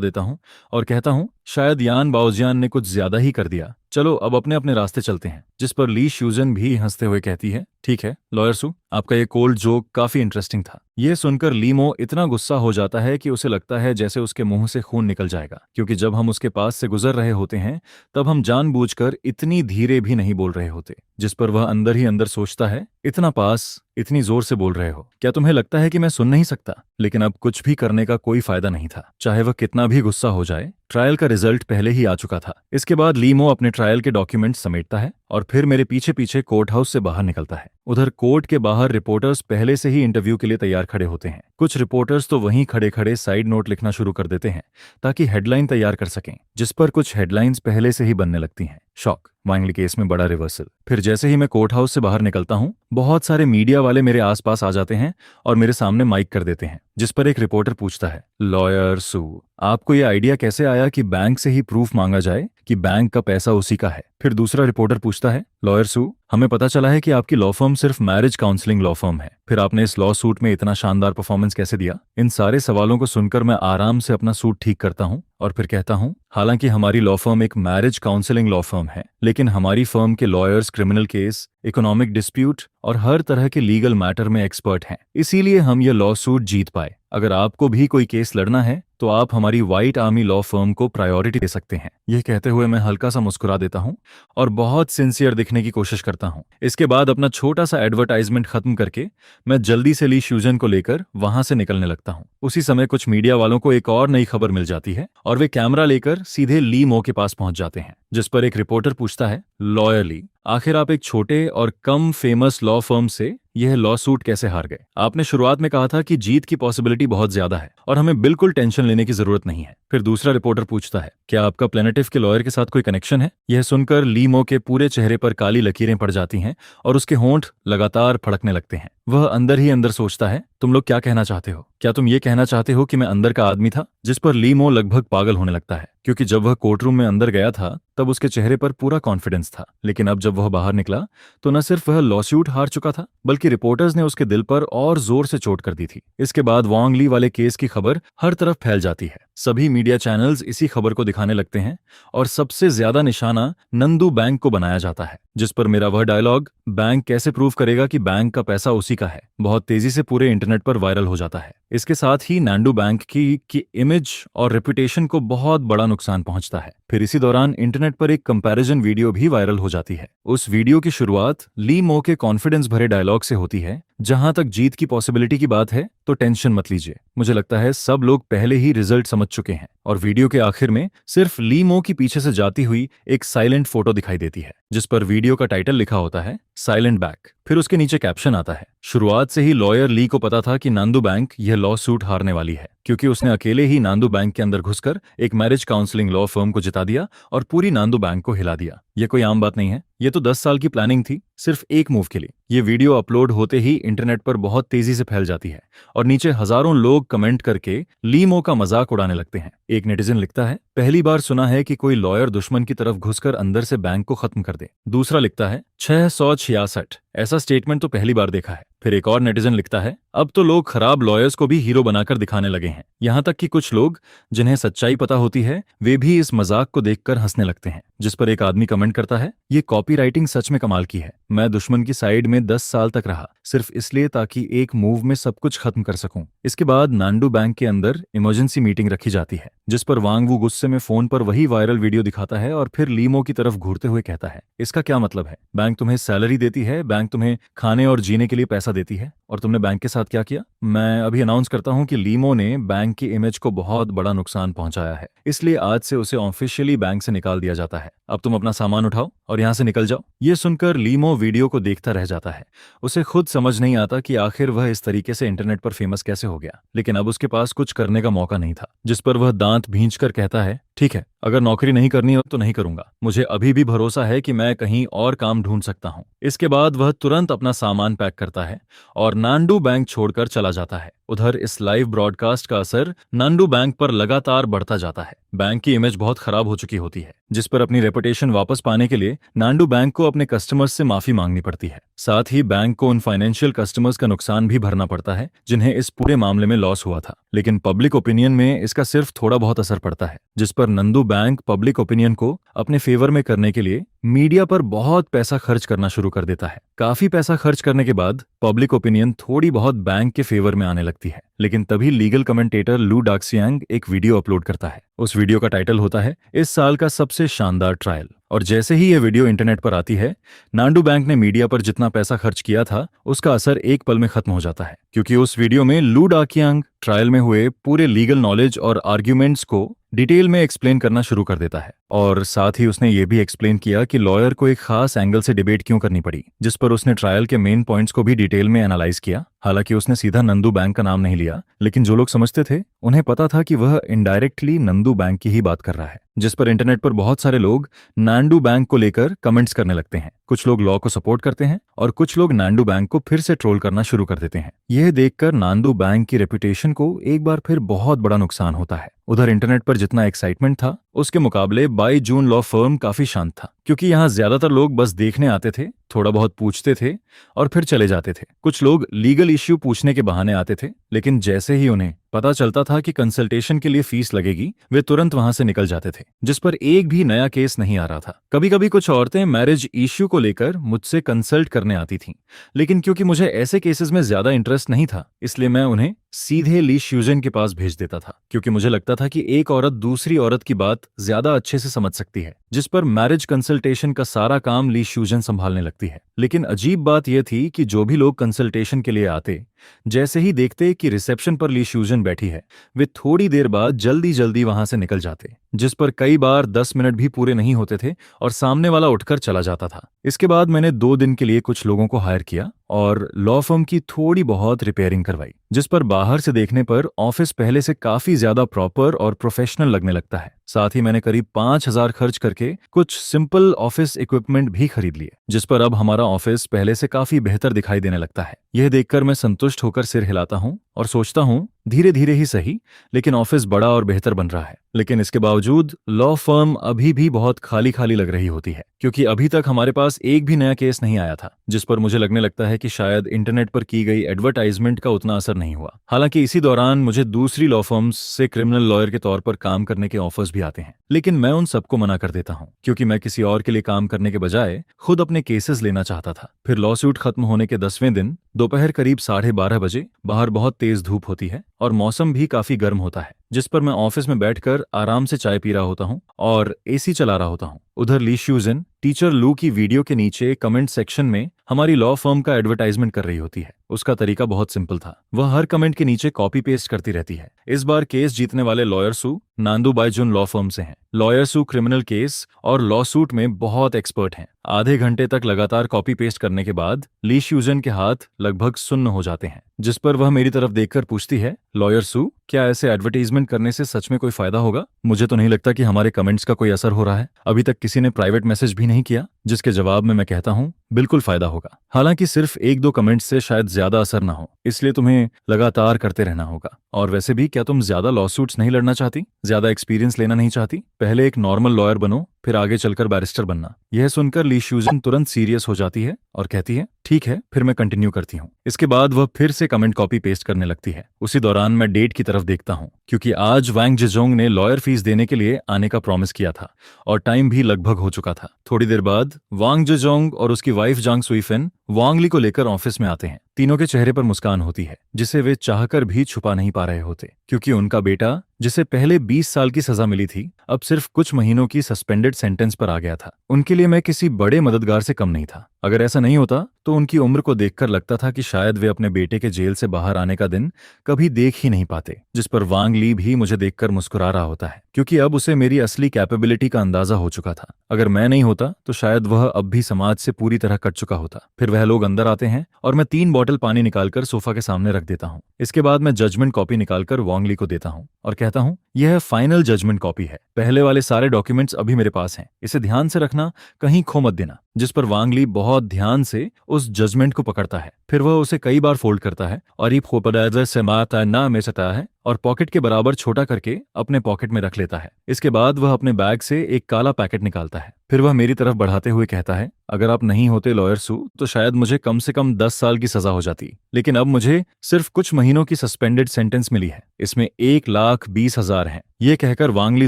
देता हूँ और कहता हूँ, शायद यान बाओजियान ने कुछ ज्यादा ही कर दिया। चलो अब अपने अपने रास्ते चलते हैं। जिस पर ली श्यूजन भी हंसते हुए कहती है, ठीक है लॉयर सू, आपका ये कोल्ड जोक काफी इंटरेस्टिंग था। ये सुनकर लीमो इतना गुस्सा हो जाता है कि उसे लगता है जैसे उसके मुंह से खून निकल जाएगा, क्योंकि जब हम उसके पास से गुजर रहे होते हैं तब हम जानबूझकर इतनी धीरे भी नहीं बोल रहे होते। जिस पर वह अंदर ही अंदर सोचता है, इतना पास, इतनी जोर से बोल रहे हो, क्या तुम्हें लगता है कि मैं सुन नहीं सकता? लेकिन अब कुछ भी करने का कोई फायदा नहीं था, चाहे वह कितना भी गुस्सा हो जाए। ट्रायल का रिजल्ट पहले ही आ चुका था। इसके बाद लीमो अपने ट्रायल के डॉक्यूमेंट्स समेटता है और फिर मेरे पीछे पीछे कोर्ट हाउस से बाहर निकलता है। उधर कोर्ट के बाहर रिपोर्टर्स पहले से ही इंटरव्यू के लिए तैयार खड़े होते हैं। कुछ रिपोर्टर्स तो वहीं खड़े खड़े साइड नोट लिखना शुरू कर देते हैं ताकि हेडलाइन तैयार कर सकें, जिस पर कुछ हेडलाइंस पहले से ही बनने लगती हैं। शॉक, वांगली केस में बड़ा रिवर्सल। फिर जैसे ही मैं कोर्ट हाउस से बाहर निकलता हूं, बहुत सारे मीडिया वाले मेरे आसपास आ जाते हैं और मेरे सामने माइक कर देते हैं। जिस पर एक रिपोर्टर पूछता है, लॉयर सू, आपको ये आइडिया कैसे आया कि बैंक से ही प्रूफ मांगा जाए कि बैंक का पैसा उसी का है? फिर दूसरा रिपोर्टर पूछता है, लॉयर सू, हमें पता चला है कि आपकी लॉ फर्म सिर्फ मैरिज काउंसलिंग लॉ फर्म है, फिर आपने इस लॉ सूट में इतना शानदार परफॉर्मेंस कैसे दिया? इन सारे सवालों को सुनकर मैं आराम से अपना सूट ठीक करता हूं और फिर कहता हूं, हालांकि हमारी लॉ फर्म एक मैरिज काउंसलिंग लॉ फर्म है, लेकिन हमारी फर्म के lawyers criminal case, economic dispute और हर तरह के लीगल मैटर में एक्सपर्ट हैं, इसीलिए हम ये लॉ सूट जीत पाए। अगर आपको भी कोई केस लड़ना है तो आप हमारी व्हाइट आर्मी लॉ फर्म को प्रायोरिटी दे सकते हैं। यह कहते हुए मैं हल्का सा मुस्कुरा देता हूं और बहुत सिंसियर दिखने की कोशिश करता हूं। इसके बाद अपना छोटा सा एडवर्टाइजमेंट खत्म करके मैं जल्दी से ली श्यूजन को लेकर वहां से निकलने लगता हूं। उसी समय कुछ मीडिया वालों को एक और नई खबर मिल जाती है और वे कैमरा लेकर सीधे ली मो के पास पहुंच जाते हैं। जिस पर एक रिपोर्टर पूछता है, लॉयर ली, आखिर आप एक छोटे और कम फेमस लॉ फर्म से यह लॉ सूट कैसे हार गए? आपने शुरुआत में कहा था कि जीत की पॉसिबिलिटी बहुत ज्यादा है और हमें बिल्कुल टेंशन लेने की जरूरत नहीं है। फिर दूसरा रिपोर्टर पूछता है, क्या आपका प्लेनेटिव के लॉयर के साथ कोई कनेक्शन है? यह सुनकर लीमो के पूरे चेहरे पर काली लकीरें पड़ जाती हैं और उसके होंठ लगातार फड़कने लगते हैं। वह अंदर ही अंदर सोचता है, तुम लोग क्या कहना चाहते हो? क्या तुम ये कहना चाहते हो कि मैं अंदर का आदमी था? जिस पर लीमो लगभग पागल होने लगता है, क्योंकि जब वह कोर्टरूम में अंदर गया था तब उसके चेहरे पर पूरा कॉन्फिडेंस था, लेकिन अब जब वह बाहर निकला तो न सिर्फ वह लॉसूट हार चुका था, बल्कि रिपोर्टर्स ने उसके दिल पर और जोर से चोट कर दी थी। इसके बाद वांग ली वाले केस की खबर हर तरफ फैल जाती है। सभी मीडिया चैनल्स इसी खबर को दिखाने लगते हैं और सबसे ज्यादा निशाना नंदू बैंक को बनाया जाता है। जिस पर मेरा वह डायलॉग, बैंक कैसे प्रूव करेगा कि बैंक का पैसा उसी का है, बहुत तेजी से पूरे इंटरनेट पर वायरल हो जाता है। इसके साथ ही नांडू बैंक की इमेज और रेपुटेशन को बहुत बड़ा नुकसान पहुंचता है। फिर इसी दौरान इंटरनेट पर एक कंपैरिजन वीडियो भी वायरल हो जाती है। उस वीडियो की शुरुआत ली मो के कॉन्फिडेंस भरे डायलॉग से होती है, जहां तक जीत की पॉसिबिलिटी की बात है तो टेंशन मत लीजिए। मुझे लगता है सब लोग पहले ही रिजल्ट समझ चुके हैं। और वीडियो के आखिर में सिर्फ ली मो की पीछे से जाती हुई एक साइलेंट फोटो दिखाई देती है, जिस पर वीडियो का टाइटल लिखा होता है, साइलेंट बैक। फिर उसके नीचे कैप्शन आता है, शुरुआत से ही लॉयर ली को पता था कि नांदू बैंक यह लॉ सूट हारने वाली है, क्योंकि उसने अकेले ही नांदू बैंक के अंदर घुसकर एक मैरिज काउंसलिंग लॉ फर्म को जिता दिया और पूरी नांदू बैंक को हिला दिया। यह कोई आम बात नहीं है, यह तो 10 साल की प्लानिंग थी सिर्फ एक मूव के लिए। ये वीडियो अपलोड होते ही इंटरनेट पर बहुत तेजी से फैल जाती है और नीचे हजारों लोग कमेंट करके लीमो का मजाक उड़ाने लगते हैं। एक नेटिजन लिखता है, पहली बार सुना है कि कोई लॉयर दुश्मन की तरफ घुसकर अंदर से बैंक को खत्म कर दे। दूसरा लिखता है, 666, ऐसा स्टेटमेंट तो पहली बार देखा है। फिर एक और नेटिजन लिखता है, अब तो लोग खराब लॉयर्स को भी हीरो बनाकर दिखाने लगे हैं। यहां तक कि कुछ लोग जिन्हें सच्चाई पता होती है वे भी इस मजाक को देखकर हंसने लगते हैं। जिस पर एक आदमी कमेंट करता है, ये कॉपीराइटिंग सच में कमाल की है। मैं दुश्मन की साइड में 10 साल तक रहा सिर्फ इसलिए ताकि एक मूव में सब कुछ खत्म कर सकूं। इसके बाद नांडू बैंक के अंदर इमरजेंसी मीटिंग रखी जाती है, जिस पर वांग वू गुस्से में फोन पर वही वायरल वीडियो दिखाता है और फिर लीमो की तरफ घूरते हुए कहता है, इसका क्या मतलब है? बैंक तुम्हें सैलरी देती है, बैंक तुम्हें खाने और जीने के लिए पैसा देती है, और तुमने बैंक के साथ क्या किया? मैं अभी अनाउंस करता हूं कि लीमो ने बैंक की इमेज को बहुत बड़ा नुकसान पहुंचाया है, इसलिए आज से उसे ऑफिशियली बैंक से निकाल दिया जाता है। अब तुम अपना सामान उठाओ और यहां से निकल जाओ। ये सुनकर लीमो वीडियो को देखता रह जाता है। उसे खुद समझ नहीं आता कि आखिर वह इस तरीके से इंटरनेट पर फेमस कैसे हो गया, लेकिन अब उसके पास कुछ करने का मौका नहीं था। जिस पर वह दांत भींचकर कहता है, ठीक है, अगर नौकरी नहीं करनी हो तो नहीं करूंगा, मुझे अभी भी भरोसा है कि मैं कहीं और काम ढूंढ सकता हूं। इसके बाद वह तुरंत अपना सामान पैक करता है और नांडू बैंक छोड़कर चला जाता है। उधर इस लाइव ब्रॉडकास्ट का असर नांडू बैंक पर लगातार बढ़ता जाता है। बैंक की इमेज बहुत खराब हो चुकी होती है, जिस पर अपनी रेपुटेशन वापस पाने के लिए नांडू बैंक को अपने कस्टमर्स से माफी मांगनी पड़ती है। साथ ही बैंक को उन फाइनेंशियल कस्टमर्स का नुकसान भी भरना पड़ता है जिन्हें इस पूरे मामले में लॉस हुआ था। लेकिन पब्लिक ओपिनियन में इसका सिर्फ थोड़ा बहुत असर पड़ता है, जिस पर नंदू बैंक पब्लिक ओपिनियन को अपने फेवर में करने के लिए मीडिया पर बहुत पैसा खर्च करना शुरू कर देता है। काफी पैसा खर्च करने के बाद पब्लिक ओपिनियन थोड़ी बहुत बैंक के फेवर में आने लगती है। लेकिन तभी लीगल कमेंटेटर लू डाक्सियांग एक वीडियो अपलोड करता है। उस वीडियो का टाइटल होता है इस साल का सबसे शानदार ट्रायल। और जैसे ही यह वीडियो इंटरनेट पर आती है, नांडू बैंक ने मीडिया पर जितना पैसा खर्च किया था उसका असर एक पल में खत्म हो जाता है, क्योंकि उस वीडियो में लू डाकियांग ट्रायल में हुए पूरे लीगल नॉलेज और आर्ग्यूमेंट्स को डिटेल में एक्सप्लेन करना शुरू कर देता है। और साथ ही उसने ये भी एक्सप्लेन किया कि लॉयर को एक खास एंगल से डिबेट क्यों करनी पड़ी, जिस पर उसने ट्रायल के मेन पॉइंट्स को भी डिटेल में एनालाइज किया। हालांकि उसने सीधा नंदू बैंक का नाम नहीं लिया, लेकिन जो लोग समझते थे उन्हें पता था कि वह इनडायरेक्टली नंदू बैंक की ही बात कर रहा है। जिस पर इंटरनेट पर बहुत सारे लोग नांडू बैंक को लेकर कमेंट्स करने लगते हैं। कुछ लोग लॉ को सपोर्ट करते हैं और कुछ लोग नांडू बैंक को फिर से ट्रोल करना शुरू कर देते हैं। यह देखकर नांदू बैंक की रेपुटेशन को एक बार फिर बहुत बड़ा नुकसान होता है। उधर इंटरनेट पर जितना एक्साइटमेंट था उसके मुकाबले बाई जून लॉ फर्म काफी शांत था, क्योंकि यहाँ ज्यादातर लोग बस देखने आते थे, थोड़ा बहुत पूछते थे और फिर चले जाते थे। कुछ लोग लीगल इश्यू पूछने के बहाने आते थे, लेकिन जैसे ही उन्हें पता चलता था कि कंसल्टेशन के लिए फीस लगेगी, वे तुरंत वहां से निकल जाते थे, जिस पर एक भी नया केस नहीं आ रहा था। कभी कभी कुछ औरतें मैरिज इश्यू को लेकर मुझसे कंसल्ट करने आती थीं, लेकिन क्योंकि मुझे ऐसे केसेस में ज्यादा इंटरेस्ट नहीं था, इसलिए मैं उन्हें सीधे ली श्यूजन के पास भेज देता था, क्योंकि मुझे लगता था कि एक औरत दूसरी औरत की बात ज्यादा अच्छे से समझ सकती है। जिस पर मैरिज कंसल्टेशन का सारा काम ली श्यूजन संभालने लगती है। लेकिन अजीब बात यह थी कि जो भी लोग कंसल्टेशन के लिए आते, जैसे ही देखते कि रिसेप्शन पर ली श्यूजन बैठी है, वे थोड़ी देर बाद जल्दी जल्दी वहां से निकल जाते, जिस पर कई बार 10 मिनट भी पूरे नहीं होते थे और सामने वाला उठकर चला जाता था। इसके बाद मैंने 2 दिन के लिए कुछ लोगों को हायर किया और लॉ फर्म की थोड़ी बहुत रिपेयरिंग करवाई, जिस पर बाहर से देखने पर ऑफिस पहले से काफी ज्यादा प्रॉपर और प्रोफेशनल लगने लगता है। साथ ही मैंने करीब 5,000 खर्च करके कुछ सिंपल ऑफिस इक्विपमेंट भी खरीद लिए, जिस पर अब हमारा ऑफिस पहले से काफी बेहतर दिखाई देने लगता है। यह देखकर मैं संतुष्ट होकर सिर हिलाता हूँ और सोचता हूँ धीरे धीरे ही सही, लेकिन ऑफिस बड़ा और बेहतर बन रहा है। लेकिन इसके बावजूद लॉ फर्म अभी भी बहुत खाली खाली लग रही होती है, क्योंकि अभी तक हमारे पास एक भी नया केस नहीं आया था, जिस पर मुझे लगने लगता है कि शायद इंटरनेट पर की गई एडवर्टाइजमेंट का उतना असर नहीं हुआ। हालांकि इसी दौरान मुझे दूसरी लॉ फर्म्स से क्रिमिनल लॉयर के तौर पर काम करने के ऑफर्स भी आते हैं, लेकिन मैं उन सबको मना कर देता हूँ, क्योंकि मैं किसी और के लिए काम करने के बजाय खुद अपने केसेस लेना चाहता था। फिर लॉ सूट खत्म होने के 10वें दिन दोपहर करीब 12:30 बजे बाहर बहुत तेज धूप होती है और मौसम भी काफी गर्म होता है, जिस पर मैं ऑफिस में बैठकर आराम से चाय पी रहा होता हूँ और एसी चला रहा होता हूँ। उधर ली श्यूजन टीचर लू की वीडियो के नीचे कमेंट सेक्शन में हमारी लॉ फर्म का एडवर्टाइजमेंट कर रही होती है। उसका तरीका बहुत सिंपल था, वह हर कमेंट के नीचे कॉपी पेस्ट करती रहती है। इस बार केस जीतने वाले लॉयर सू नांदू बाईजुन लॉ फर्म से हैं। लॉयर सू क्रिमिनल केस और लॉ सूट में बहुत एक्सपर्ट हैं। आधे घंटे तक लगातार कॉपी पेस्ट करने के बाद ली श्यूजन के हाथ लगभग सुन्न हो जाते हैं, जिस पर वह मेरी तरफ देखकर पूछती है, लॉयर सू, क्या ऐसे एडवर्टाइजमेंट करने से सच में कोई फायदा होगा? मुझे तो नहीं लगता कि हमारे कमेंट्स का कोई असर हो रहा है। अभी तक किसी ने प्राइवेट मैसेज भी नहीं किया। जिसके जवाब में मैं कहता हूँ, बिल्कुल फायदा होगा। हालांकि सिर्फ 1-2 कमेंट्स से शायद ज्यादा असर ना हो, इसलिए तुम्हें लगातार करते रहना होगा। और वैसे भी क्या तुम ज्यादा लॉ सूट्स नहीं लड़ना चाहती? ज्यादा एक्सपीरियंस लेना नहीं चाहती? पहले एक नॉर्मल लॉयर बनो, फिर आगे चलकर बैरिस्टर बनना। यह सुनकर ली श्यूजन तुरंत सीरियस हो जाती है और कहती है, ठीक है, फिर मैं कंटिन्यू करती हूँ। इसके बाद वह फिर से कमेंट कॉपी पेस्ट करने लगती है। उसी दौरान मैं डेट की तरफ देखता हूँ, क्योंकि आज वांग जेजोंग ने लॉयर फीस देने के लिए आने का प्रॉमिस किया था और टाइम भी लगभग हो चुका था। थोड़ी देर बाद वांग जेजोंग और उसकी वाइफ जांग सुईफेन वांग ली को लेकर ऑफिस में आते हैं। तीनों के चेहरे पर मुस्कान होती है, जिसे वे चाहकर भी छुपा नहीं पा रहे होते, क्योंकि उनका बेटा, जिसे पहले 20 साल की सजा मिली थी, अब सिर्फ कुछ महीनों की सस्पेंडेड सेंटेंस पर आ गया था। उनके लिए मैं किसी बड़े मददगार से कम नहीं था। अगर ऐसा नहीं होता तो उनकी उम्र को देखकर लगता था कि शायद वे अपने बेटे के जेल से बाहर आने का दिन कभी देख ही नहीं पाते। जिस पर वांग ली भी मुझे देखकर मुस्कुरा रहा होता है, क्योंकि अब उसे मेरी असली कैपेबिलिटी का अंदाजा हो चुका था। अगर मैं नहीं होता तो शायद वह अब भी समाज से पूरी तरह कट चुका होता। फिर वह लोग अंदर आते हैं और मैं 3 बॉटल पानी निकालकर सोफा के सामने रख देता हूँ। इसके बाद मैं जजमेंट कॉपी निकालकर वांग ली को देता हूँ और कहता हूँ, यह फाइनल जजमेंट कॉपी है। पहले वाले सारे डॉक्यूमेंट्स अभी मेरे पास हैं, इसे ध्यान से रखना, कहीं खो मत देना। जिस पर वांग ली बहुत ध्यान से उस जजमेंट को पकड़ता है, फिर वह उसे कई बार फोल्ड करता है और ये खोपदार से माता ना में सता है और पॉकेट के बराबर छोटा करके अपने पॉकेट में रख लेता है। इसके बाद वह अपने बैग से एक काला पैकेट निकालता है, फिर वह मेरी तरफ बढ़ाते हुए कहता है, अगर आप नहीं होते लॉयर सू तो शायद मुझे कम से कम 10 साल की सजा हो जाती, लेकिन अब मुझे सिर्फ कुछ महीनों की सस्पेंडेड सेंटेंस मिली है, इसमें 1,20,000 है। ये कहकर वांग ली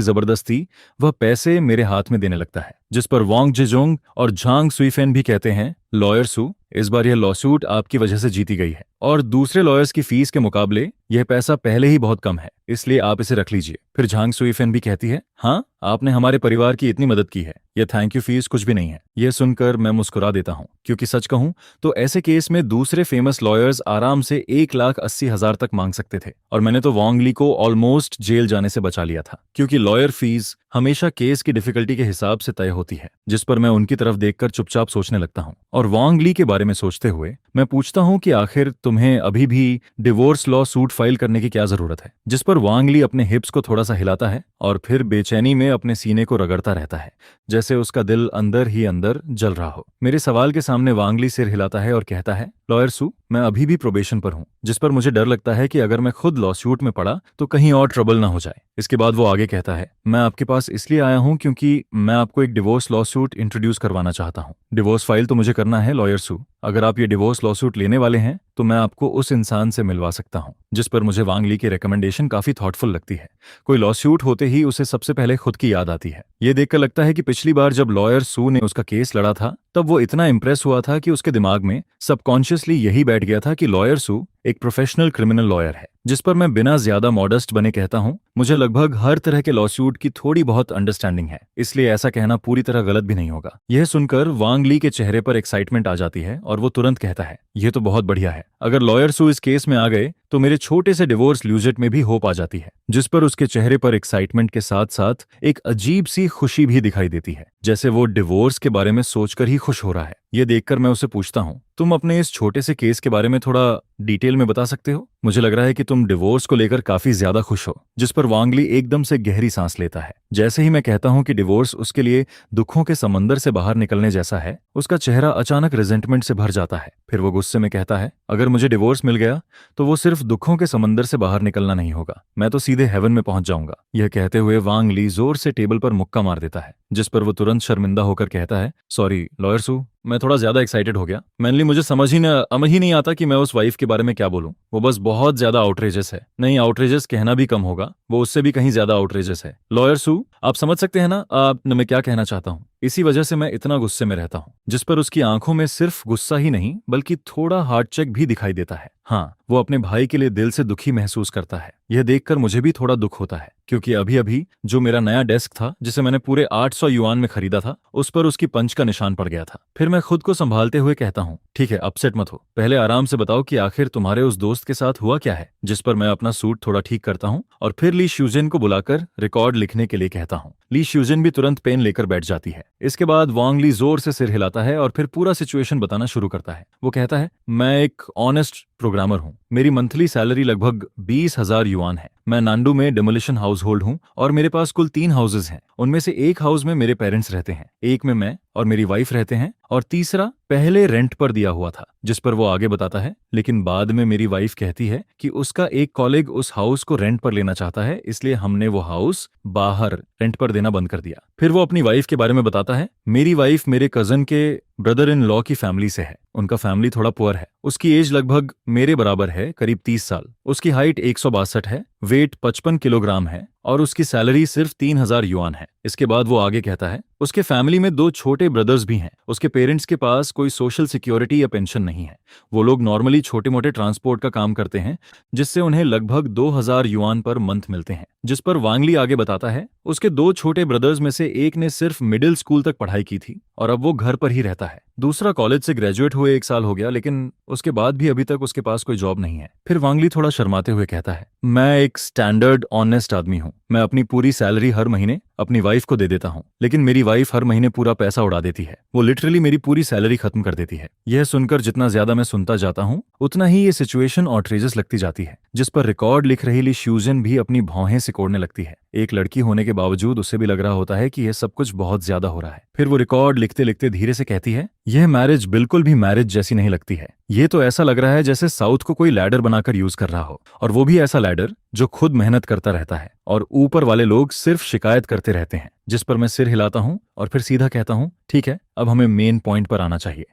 जबरदस्ती वह पैसे मेरे हाथ में देने लगता है, जिस पर वांग जेजोंग और झांग सुईफेन भी कहते हैं, लॉयर सू इस बार यह लॉसूट आपकी वजह से जीती गई है और दूसरे लॉयर्स की फीस के मुकाबले यह पैसा पहले ही बहुत कम है, इसलिए आप इसे रख लीजिए। फिर झांग सुईफेन भी कहती है, हाँ आपने हमारे परिवार की इतनी मदद की है, यह थैंक यू फीस कुछ भी नहीं है। यह सुनकर मैं मुस्कुरा देता हूँ, क्योंकि सच कहूं तो ऐसे केस में दूसरे फेमस लॉयर्स आराम से 1,80,000 तक मांग सकते थे और मैंने तो वांग ली को ऑलमोस्ट जेल जाने से बचा लिया था, क्योंकि लॉयर फीस हमेशा केस की डिफिकल्टी के हिसाब से तय होती है। जिस पर मैं उनकी तरफ देखकर चुपचाप सोचने लगता हूँ और वांग ली के बारे में सोचते हुए मैं पूछता हूँ कि आखिर तुम्हें अभी भी डिवोर्स लॉ सूट फाइल करने की क्या जरूरत है। जिस पर वांग ली अपने हिप्स को थोड़ा सा हिलाता है और फिर बेचैनी में अपने सीने को रगड़ता रहता है, जैसे उसका दिल अंदर ही अंदर जल रहा हो। मेरे सवाल के सामने वांग ली सिर हिलाता है और कहता है, लॉयर सू मैं अभी भी प्रोबेशन पर हूँ, जिस पर मुझे डर लगता है कि अगर मैं खुद लॉसूट में पड़ा तो कहीं और ट्रबल ना हो जाए। इसके बाद वो आगे कहता है, मैं आपके पास इसलिए आया हूँ क्योंकि मैं आपको एक डिवोर्स लॉसूट इंट्रोड्यूस करवाना चाहता हूँ। डिवोर्स फाइल तो मुझे करना है लॉयर सू, अगर आप ये डिवोर्स लॉसूट लेने वाले हैं तो मैं आपको उस इंसान से मिलवा सकता हूँ। जिस पर मुझे वांग ली की रिकमेंडेशन काफी थॉटफुल लगती है। कोई लॉसूट होते ही उसे सबसे पहले खुद की याद आती है। ये देखकर लगता है कि पिछली बार जब लॉयर सू ने उसका केस लड़ा था तब वो इतना इम्प्रेस हुआ था कि उसके दिमाग में सबकॉन्शियसली यही बैठ गया था कि लॉयर सू एक प्रोफेशनल क्रिमिनल लॉयर है। जिस पर मैं बिना ज्यादा मॉडेस्ट बने कहता हूँ, मुझे लगभग हर तरह के लॉसूट की थोड़ी बहुत अंडरस्टैंडिंग है, इसलिए ऐसा कहना पूरी तरह गलत भी नहीं होगा। यह सुनकर वांग ली के चेहरे पर एक्साइटमेंट आ जाती है और वो तुरंत कहता है, यह तो बहुत बढ़िया है, अगर लॉयर सू इस केस में आ गए तो मेरे छोटे से डिवोर्स ल्यूजेट में भी होप आ जाती है। जिस पर उसके चेहरे पर एक्साइटमेंट के साथ साथ एक अजीब सी खुशी भी दिखाई देती है, जैसे वो डिवोर्स के बारे में सोचकर ही खुश हो रहा है। ये देखकर मैं उसे पूछता हूँ, तुम अपने इस छोटे से केस के बारे में थोड़ा डिटेल में बता सकते हो? मुझे लग रहा है कि तुम डिवोर्स को लेकर काफी ज्यादा खुश हो। जिस पर वांग ली एकदम से गहरी सांस लेता है। जैसे ही मैं कहता हूं कि डिवोर्स उसके लिए दुखों के समंदर से बाहर निकलने जैसा है, उसका चेहरा अचानक रिजेंटमेंट से भर जाता है। फिर वो गुस्से में कहता है, अगर मुझे डिवोर्स मिल गया तो वो सिर्फ दुखों के समंदर से बाहर निकलना नहीं होगा, मैं तो सीधे हेवन में पहुंच जाऊंगा। यह कहते हुए वांग ली जोर से टेबल पर मुक्का मार देता है, जिस पर वो तुरंत शर्मिंदा होकर कहता है, सॉरी लॉयर सू, मैं थोड़ा ज्यादा एक्साइटेड हो गया। मेनली मुझे समझ ही नहीं आता कि मैं उस वाइफ के बारे में क्या बोलूं। वो बस बहुत ज्यादा आउटरेजस है। नहीं, आउटरेजस कहना भी कम होगा, वो उससे भी कहीं ज्यादा आउटरेजस है। लॉयर सू, आप समझ सकते हैं ना मैं क्या कहना चाहता हूँ। इसी वजह से मैं इतना गुस्से में रहता हूँ। जिस पर उसकी आंखों में सिर्फ गुस्सा ही नहीं बल्कि थोड़ा हार्ट चेक भी दिखाई देता है। हाँ, वो अपने भाई के लिए दिल से दुखी महसूस करता है। यह देखकर मुझे भी थोड़ा दुख होता है, क्योंकि अभी अभी जो मेरा नया डेस्क था जिसे मैंने पूरे 800 युआन में खरीदा था, उस पर उसकी पंच का निशान पड़ गया था। फिर मैं खुद को संभालते हुए कहता हूँ, ठीक है अपसेट मत हो, पहले आराम से बताओ कि आखिर तुम्हारे उस दोस्त के साथ हुआ क्या है। जिस पर मैं अपना सूट थोड़ा ठीक करता हूँ और फिर ली श्यूजेन को बुलाकर रिकॉर्ड लिखने के लिए कहता हूँ। ली श्यूजेन भी तुरंत पेन लेकर बैठ जाती है। इसके बाद वांग ली जोर से सिर हिलाता है और फिर पूरा सिचुएशन बताना शुरू करता है। वो कहता है, मैं एक ऑनेस्ट प्रोग्रामर हूँ, मेरी मंथली सैलरी लगभग 20,000 युआन है। मैं नांडू में डेमोलिशन हाउस होल्ड हूँ और मेरे पास कुल 3 हाउसेज हैं। उनमें से एक हाउस में मेरे पेरेंट्स रहते हैं, एक में मैं और मेरी वाइफ रहते हैं और तीसरा पहले रेंट पर दिया हुआ था। जिस पर वो आगे बताता है, लेकिन बाद में मेरी वाइफ कहती है कि उसका एक कॉलेग उस हाउस को रेंट पर लेना चाहता है, इसलिए हमने वो हाउस बाहर रेंट पर देना बंद कर दिया। फिर वो अपनी वाइफ के बारे में बताता है, मेरी वाइफ मेरे कजन के ब्रदर इन लॉ की फैमिली से है। उनका फैमिली थोड़ा पुअर है। उसकी एज लगभग मेरे बराबर है, करीब 30 साल। उसकी हाइट 162 है, वेट 55 किलोग्राम है और उसकी सैलरी सिर्फ 3,000 युआन है। इसके बाद वो आगे कहता है, उसके फैमिली में 2 छोटे ब्रदर्स भी हैं। उसके पेरेंट्स के पास कोई सोशल सिक्योरिटी या पेंशन नहीं है। वो लोग नॉर्मली छोटे मोटे ट्रांसपोर्ट का काम करते हैं, जिससे उन्हें लगभग 2,000 युआन पर मंथ मिलते हैं। जिस पर वांग ली आगे बताता है, उसके 2 छोटे ब्रदर्स में से एक ने सिर्फ मिडिल स्कूल तक पढ़ाई की थी और अब वो घर पर ही रहता है। दूसरा कॉलेज से ग्रेजुएट हुए 1 साल हो गया, लेकिन उसके बाद भी अभी तक उसके पास कोई जॉब नहीं है। फिर वांग ली थोड़ा शर्माते हुए कहता है, मैं एक स्टैंडर्ड ऑनेस्ट आदमी हूँ। मैं अपनी पूरी सैलरी हर महीने अपनी वाइफ को दे देता हूँ, लेकिन मेरी वाइफ हर महीने पूरा पैसा उड़ा देती है। वो लिटरली मेरी पूरी सैलरी खत्म कर देती है। यह सुनकर जितना ज्यादा मैं सुनता जाता हूँ, उतना ही ये सिचुएशन ऑट्रेजस लगती जाती है, जिस पर रिकॉर्ड लिख रही ली स्यूजन भी अपनी भौहें सिकोड़ने लगती है। एक लड़की होने के बावजूद उसे भी लग रहा होता है कि यह सब कुछ बहुत ज्यादा हो रहा है। फिर वो रिकॉर्ड लिखते लिखते धीरे से कहती है, यह मैरिज बिल्कुल भी मैरिज जैसी नहीं लगती है। ये तो ऐसा लग रहा है जैसे साउथ को कोई लैडर बनाकर यूज कर रहा हो, और वो भी ऐसा लैडर जो खुद मेहनत करता रहता है और ऊपर वाले लोग सिर्फ शिकायत करते रहते हैं। जिस पर मैं सिर हिलाता हूँ और फिर सीधा कहता हूँ, ठीक है, अब हमें मेन पॉइंट पर आना चाहिए।